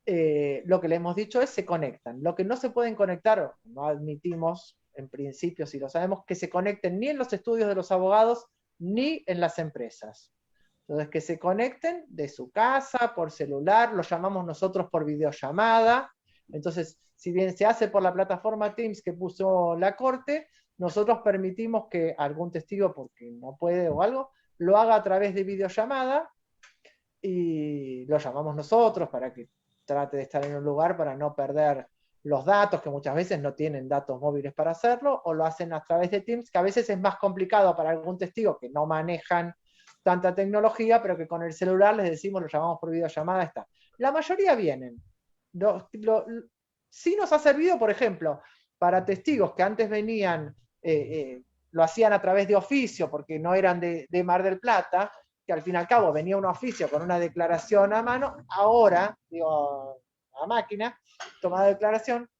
Lo que le hemos dicho es se conectan. Lo que no se pueden conectar, o no admitimos en principio, si lo sabemos, que se conecten ni en los estudios de los abogados ni en las empresas. Entonces, que se conecten de su casa, por celular, lo llamamos nosotros por videollamada. Entonces, si bien se hace por la plataforma Teams que puso la Corte, nosotros permitimos que algún testigo, porque no puede o algo, lo haga a través de videollamada, y lo llamamos nosotros para que trate de estar en un lugar para no perder los datos, que muchas veces no tienen datos móviles para hacerlo, o lo hacen a través de Teams, que a veces es más complicado para algún testigo que no manejan tanta tecnología, pero que con el celular les decimos, lo llamamos por videollamada, está. La mayoría vienen. Sí nos ha servido, por ejemplo, para testigos que antes venían, lo hacían a través de oficio, porque no eran de Mar del Plata, que al fin y al cabo venía un oficio con una declaración a mano. Ahora, digo, a máquina, tomada declaración.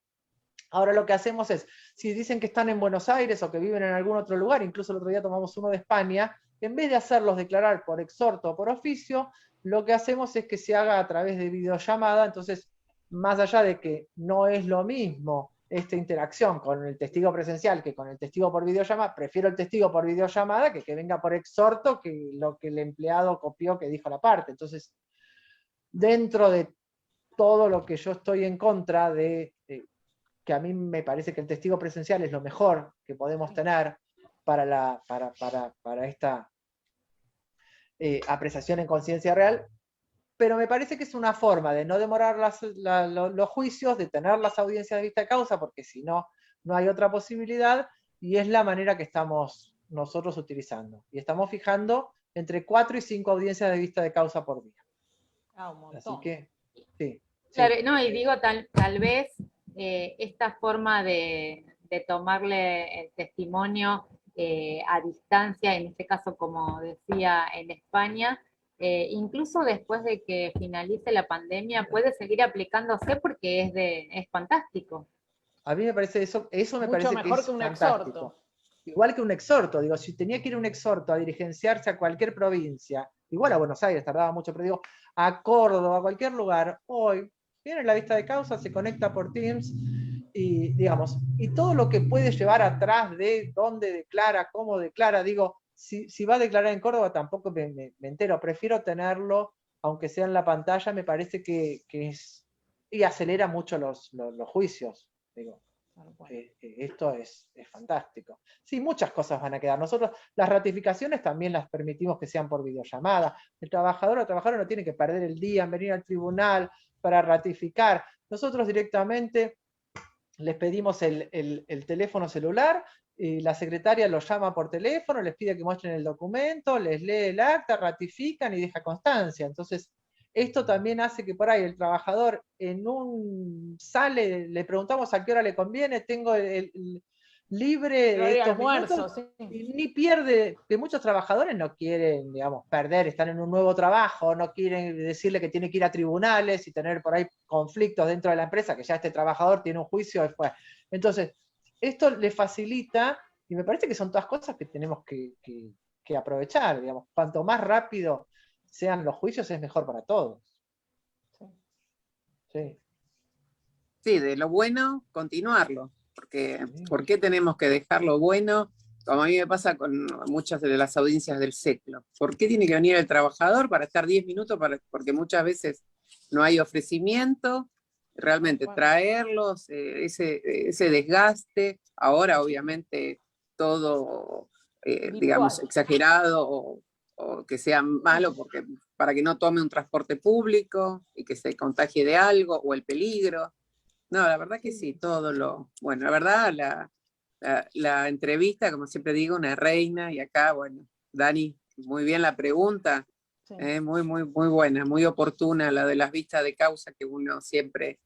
Ahora lo que hacemos es, si dicen que están en Buenos Aires o que viven en algún otro lugar, incluso el otro día tomamos uno de España, en vez de hacerlos declarar por exhorto o por oficio, lo que hacemos es que se haga a través de videollamada. Entonces, más allá de que no es lo mismo esta interacción con el testigo presencial que con el testigo por videollamada, prefiero el testigo por videollamada que venga por exhorto, que lo que el empleado copió que dijo la parte. Entonces, dentro de todo lo que yo estoy en contra de que a mí me parece que el testigo presencial es lo mejor que podemos tener para esta apreciación en conciencia real, pero me parece que es una forma de no demorar los juicios, de tener las audiencias de vista de causa, porque si no, no hay otra posibilidad, y es la manera que estamos nosotros utilizando. Y estamos fijando entre 4 y 5 audiencias de vista de causa por día. Un montón. Así que, sí. Claro, no, y digo, tal vez esta forma de tomarle el testimonio a distancia, en este caso, como decía, en España, incluso después de que finalice la pandemia, puede seguir aplicándose porque es fantástico. A mí me parece eso me Mucho parece mejor que es un fantástico. exhorto. Igual que un exhorto, digo, si tenía que ir un exhorto a dirigenciarse a cualquier provincia, igual a Buenos Aires tardaba mucho, pero digo, a Córdoba, a cualquier lugar, hoy viene la vista de causa, se conecta por Teams y, digamos, y todo lo que puede llevar atrás de dónde declara, cómo declara, digo, si va a declarar en Córdoba tampoco me entero, prefiero tenerlo, aunque sea en la pantalla, me parece que es, y acelera mucho los juicios, digo. Esto es fantástico. Sí, muchas cosas van a quedar. Nosotros las ratificaciones también las permitimos que sean por videollamada. El trabajador o trabajadora no tiene que perder el día en venir al tribunal para ratificar. Nosotros directamente les pedimos el teléfono celular, y la secretaria los llama por teléfono, les pide que muestren el documento, les lee el acta, ratifican y deja constancia. Entonces, esto también hace que por ahí el trabajador sale, le preguntamos a qué hora le conviene, tengo el libre de estos almuerzo, minutos, sí. y ni pierde, que muchos trabajadores no quieren, digamos, perder, están en un nuevo trabajo, no quieren decirle que tiene que ir a tribunales y tener por ahí conflictos dentro de la empresa, que ya este trabajador tiene un juicio después. Entonces, esto le facilita, y me parece que son todas cosas que tenemos que aprovechar, digamos, cuanto más rápido sean los juicios es mejor para todos. Sí. Sí, de lo bueno, continuarlo, porque Sí. ¿por qué tenemos que dejar lo bueno? Como a mí me pasa con muchas de las audiencias del SECLO. ¿Por qué tiene que venir el trabajador para estar 10 minutos? Porque muchas veces no hay ofrecimiento, realmente traerlos, ese desgaste, ahora obviamente todo, digamos, exagerado o que sea malo para que no tome un transporte público y que se contagie de algo, o el peligro. No, la verdad que sí, bueno, la verdad, la entrevista, como siempre digo, una reina, y acá, bueno, Dani, muy bien la pregunta, Sí. muy, muy, muy buena, muy oportuna, la de las vistas de causa, que uno siempre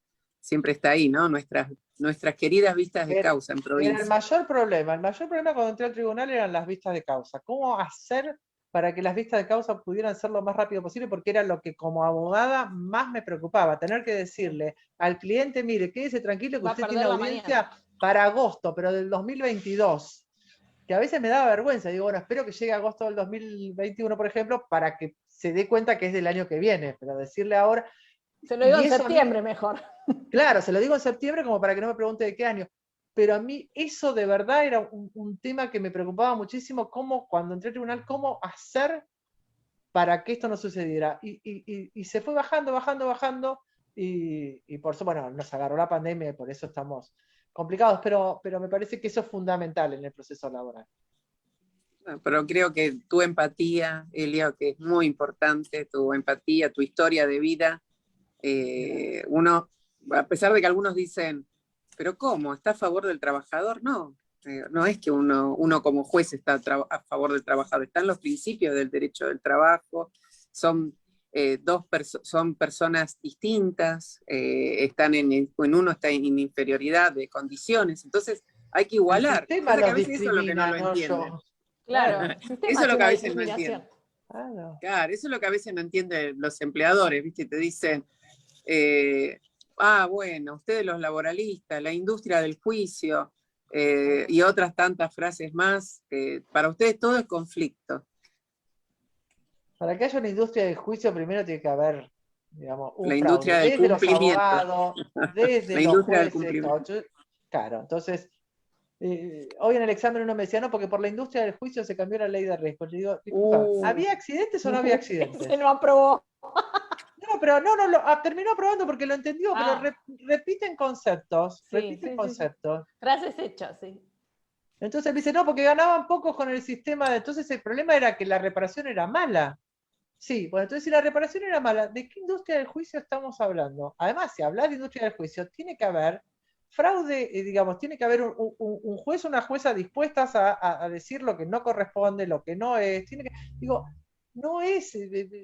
está ahí, ¿no? Nuestras queridas vistas de causa en Era provincia. el mayor problema cuando entré al tribunal eran las vistas de causa. ¿Cómo hacer para que las vistas de causa pudieran ser lo más rápido posible? Porque era lo que como abogada más me preocupaba, tener que decirle al cliente, mire, quédese tranquilo que usted tiene audiencia para agosto, pero del 2022, que a veces me daba vergüenza. Digo, bueno, espero que llegue agosto del 2021, por ejemplo, para que se dé cuenta que es del año que viene, pero decirle ahora... Se lo digo en septiembre mejor. Claro, se lo digo en septiembre como para que no me pregunte de qué año. Pero a mí eso de verdad era un tema que me preocupaba muchísimo, cuando entré al tribunal, cómo hacer para que esto no sucediera. Y se fue bajando, y por eso, bueno, nos agarró la pandemia y por eso estamos complicados, pero me parece que eso es fundamental en el proceso laboral. Pero creo que tu empatía, Elio, que es muy importante, tu empatía, tu historia de vida, uno, a pesar de que algunos dicen, pero ¿cómo? ¿Está a favor del trabajador? No, no es que uno como juez está a favor del trabajador, están los principios del derecho del trabajo, son son personas distintas, uno está en inferioridad de condiciones, entonces hay que igualar. El sistema Que a nos veces eso es lo que no lo entienden. Claro, eso es lo que a veces no entienden. Claro, eso es lo que a veces no entienden los empleadores, ¿viste? Te dicen, bueno, ustedes los laboralistas, la industria del juicio, y otras tantas frases más, para ustedes todo es conflicto. Para que haya una industria del juicio, primero tiene que haber, digamos, un la industria fraude, del desde los cumplimiento. Abogados, desde la los industria jueces, del cumplimiento. Claro, entonces, hoy en el examen uno me decía, no, porque por la industria del juicio se cambió la ley de riesgo. Le digo, disculpa, ¿había accidentes o no había accidentes? Se no aprobó. pero terminó aprobando porque lo entendió, pero repiten conceptos, Frases hechas, sí. Entonces me dice, no, porque ganaban pocos con el sistema. Entonces el problema era que la reparación era mala. Sí, bueno, entonces si la reparación era mala, ¿de qué industria del juicio estamos hablando? Además, si hablas de industria del juicio, tiene que haber fraude, digamos, tiene que haber un juez o una jueza dispuestas a decir lo que no corresponde, lo que no es. Digo, no es,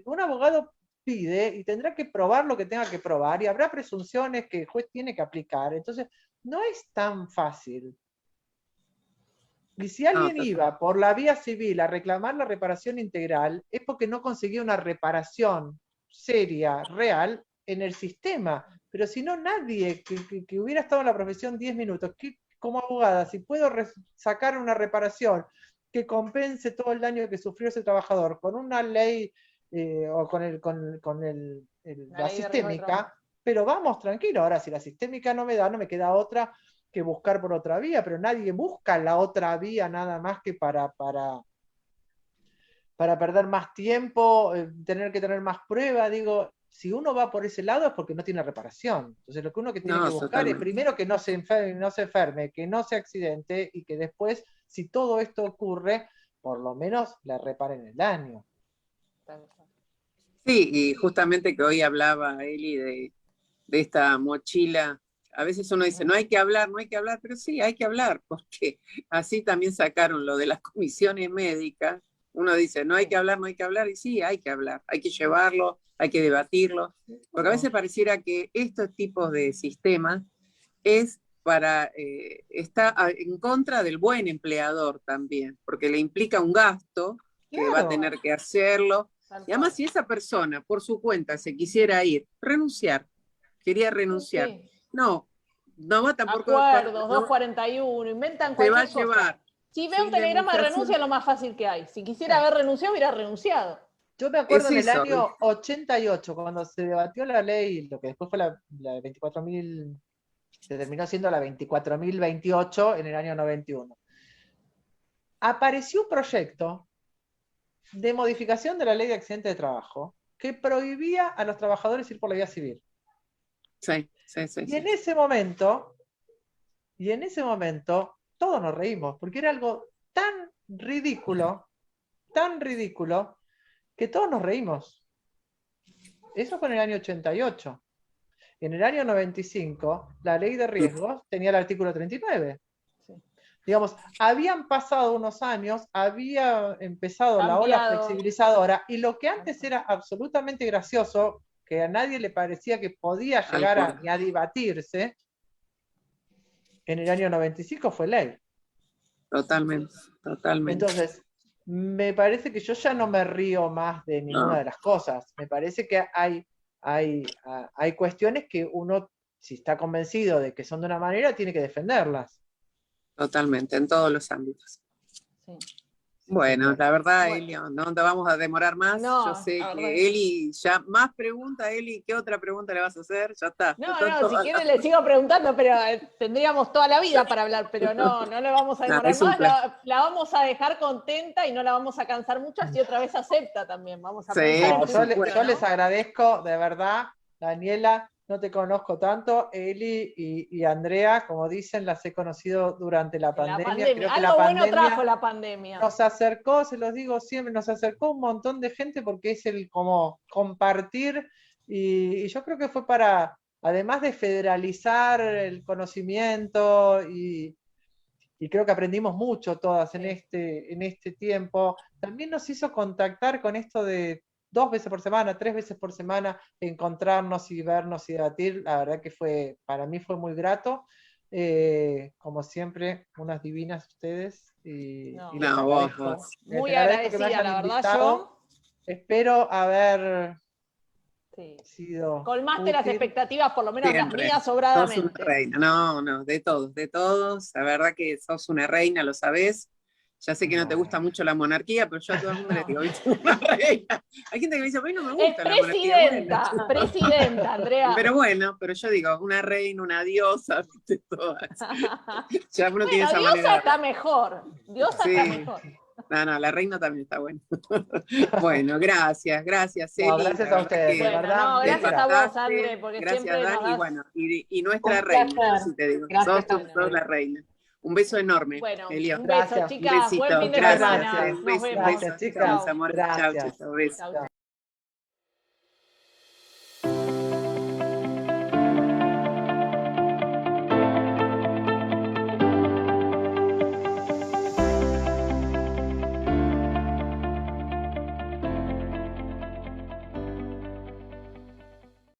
un abogado pide y tendrá que probar lo que tenga que probar y habrá presunciones que el juez tiene que aplicar. Entonces, no es tan fácil. Y si alguien iba por la vía civil a reclamar la reparación integral, es porque no conseguía una reparación seria, real, en el sistema. Pero si no, nadie que hubiera estado en la profesión 10 minutos, como abogada, si puedo sacar una reparación que compense todo el daño que sufrió ese trabajador con una ley o con la sistémica, pero vamos, tranquilo. Ahora, si la sistémica no me da, no me queda otra que buscar por otra vía, pero nadie busca la otra vía nada más que para perder más tiempo, tener que tener más pruebas. Digo, si uno va por ese lado es porque no tiene reparación. Entonces lo que uno tiene que buscar es primero que no se enferme, que no se accidente y que después, si todo esto ocurre, por lo menos le reparen el daño. Sí, y justamente que hoy hablaba Eli de esta mochila. A veces uno dice, no hay que hablar, pero sí, hay que hablar, porque así también sacaron lo de las comisiones médicas. Uno dice, no hay que hablar, y sí, hay que hablar, hay que llevarlo, hay que debatirlo, porque a veces pareciera que estos tipos de sistemas está en contra del buen empleador también, porque le implica un gasto que va a tener que hacerlo. Y además, si esa persona por su cuenta se quisiera quería renunciar, no va tampoco. Acuerdos, 241, inventan cualquier cosa. Se va a llevar. Si ve un telegrama de renuncia, es lo más fácil que hay. Si quisiera haber renunciado, hubiera renunciado. Yo me acuerdo en el año 88, cuando se debatió la ley, lo que después fue la 24.000, se terminó siendo la 24.028 en el año 91. Apareció un proyecto de modificación de la ley de accidentes de trabajo que prohibía a los trabajadores ir por la vía civil. Sí. Y en ese momento, todos nos reímos, porque era algo tan ridículo, que todos nos reímos. Eso fue en el año 88. En el año 95, la ley de riesgos tenía el artículo 39. Digamos, habían pasado unos años, había empezado la ola flexibilizadora, y lo que antes era absolutamente gracioso, que a nadie le parecía que podía llegar a debatirse, en el año 95 fue ley. Totalmente. Entonces, me parece que yo ya no me río más de ninguna de las cosas. Me parece que hay cuestiones que uno, si está convencido de que son de una manera, tiene que defenderlas. Totalmente, en todos los ámbitos. Sí. Bueno, la verdad, Elio, no te vamos a demorar más. Yo sé que Eli, ya más preguntas, Eli, ¿qué otra pregunta le vas a hacer? Ya está. No, si quiere le sigo preguntando, pero tendríamos toda la vida para hablar, pero no le vamos a demorar más, la vamos a dejar contenta y no la vamos a cansar mucho, así otra vez acepta también. Vamos a pensar yo les agradezco, de verdad, Daniela. No te conozco tanto, Eli y Andrea, como dicen, las he conocido durante la pandemia. Creo que algo bueno trajo la pandemia. Nos acercó, se los digo siempre, nos acercó un montón de gente porque es el como compartir, y yo creo que fue para, además de federalizar el conocimiento, y creo que aprendimos mucho todas en este tiempo, también nos hizo contactar con esto de 2 veces por semana, 3 veces por semana, encontrarnos y vernos y debatir. La verdad que para mí fue muy grato. Como siempre, unas divinas ustedes. Vos. Muy agradecida, la verdad, yo. Espero haber sido colmaste útil. Las expectativas, por lo menos siempre. Las mías, sobradamente. Sos una reina. No, de todos. La verdad que sos una reina, lo sabés. Ya sé que no te gusta mucho la monarquía, pero yo a todo el mundo les digo, ¿viste? Una reina. Hay gente que me dice, a mí no me gusta la monarquía. Presidenta, Andrea. Pero bueno, pero yo digo, una reina, una diosa, ¿viste? Todas. Ya uno tiene esa diosa manera. está mejor. Diosa está mejor. No, la reina también está buena. Bueno, gracias, Eli. No, gracias a ustedes, de Bueno, verdad. no, gracias a vos, Pasaste. André, porque Gracias, siempre nos Dani, das... y bueno, y nuestra Un reina, placer. así te digo. Gracias Sos, a ustedes. sos la reina. Un beso enorme, Bueno, Elio. un beso, Gracias. Un chicas. besito. Buen fin de Gracias. semana. Gracias. Nos Un vemos. beso, Gracias, chicas. chicas. Mis amores. Gracias. Chau, besos. Chau, chau.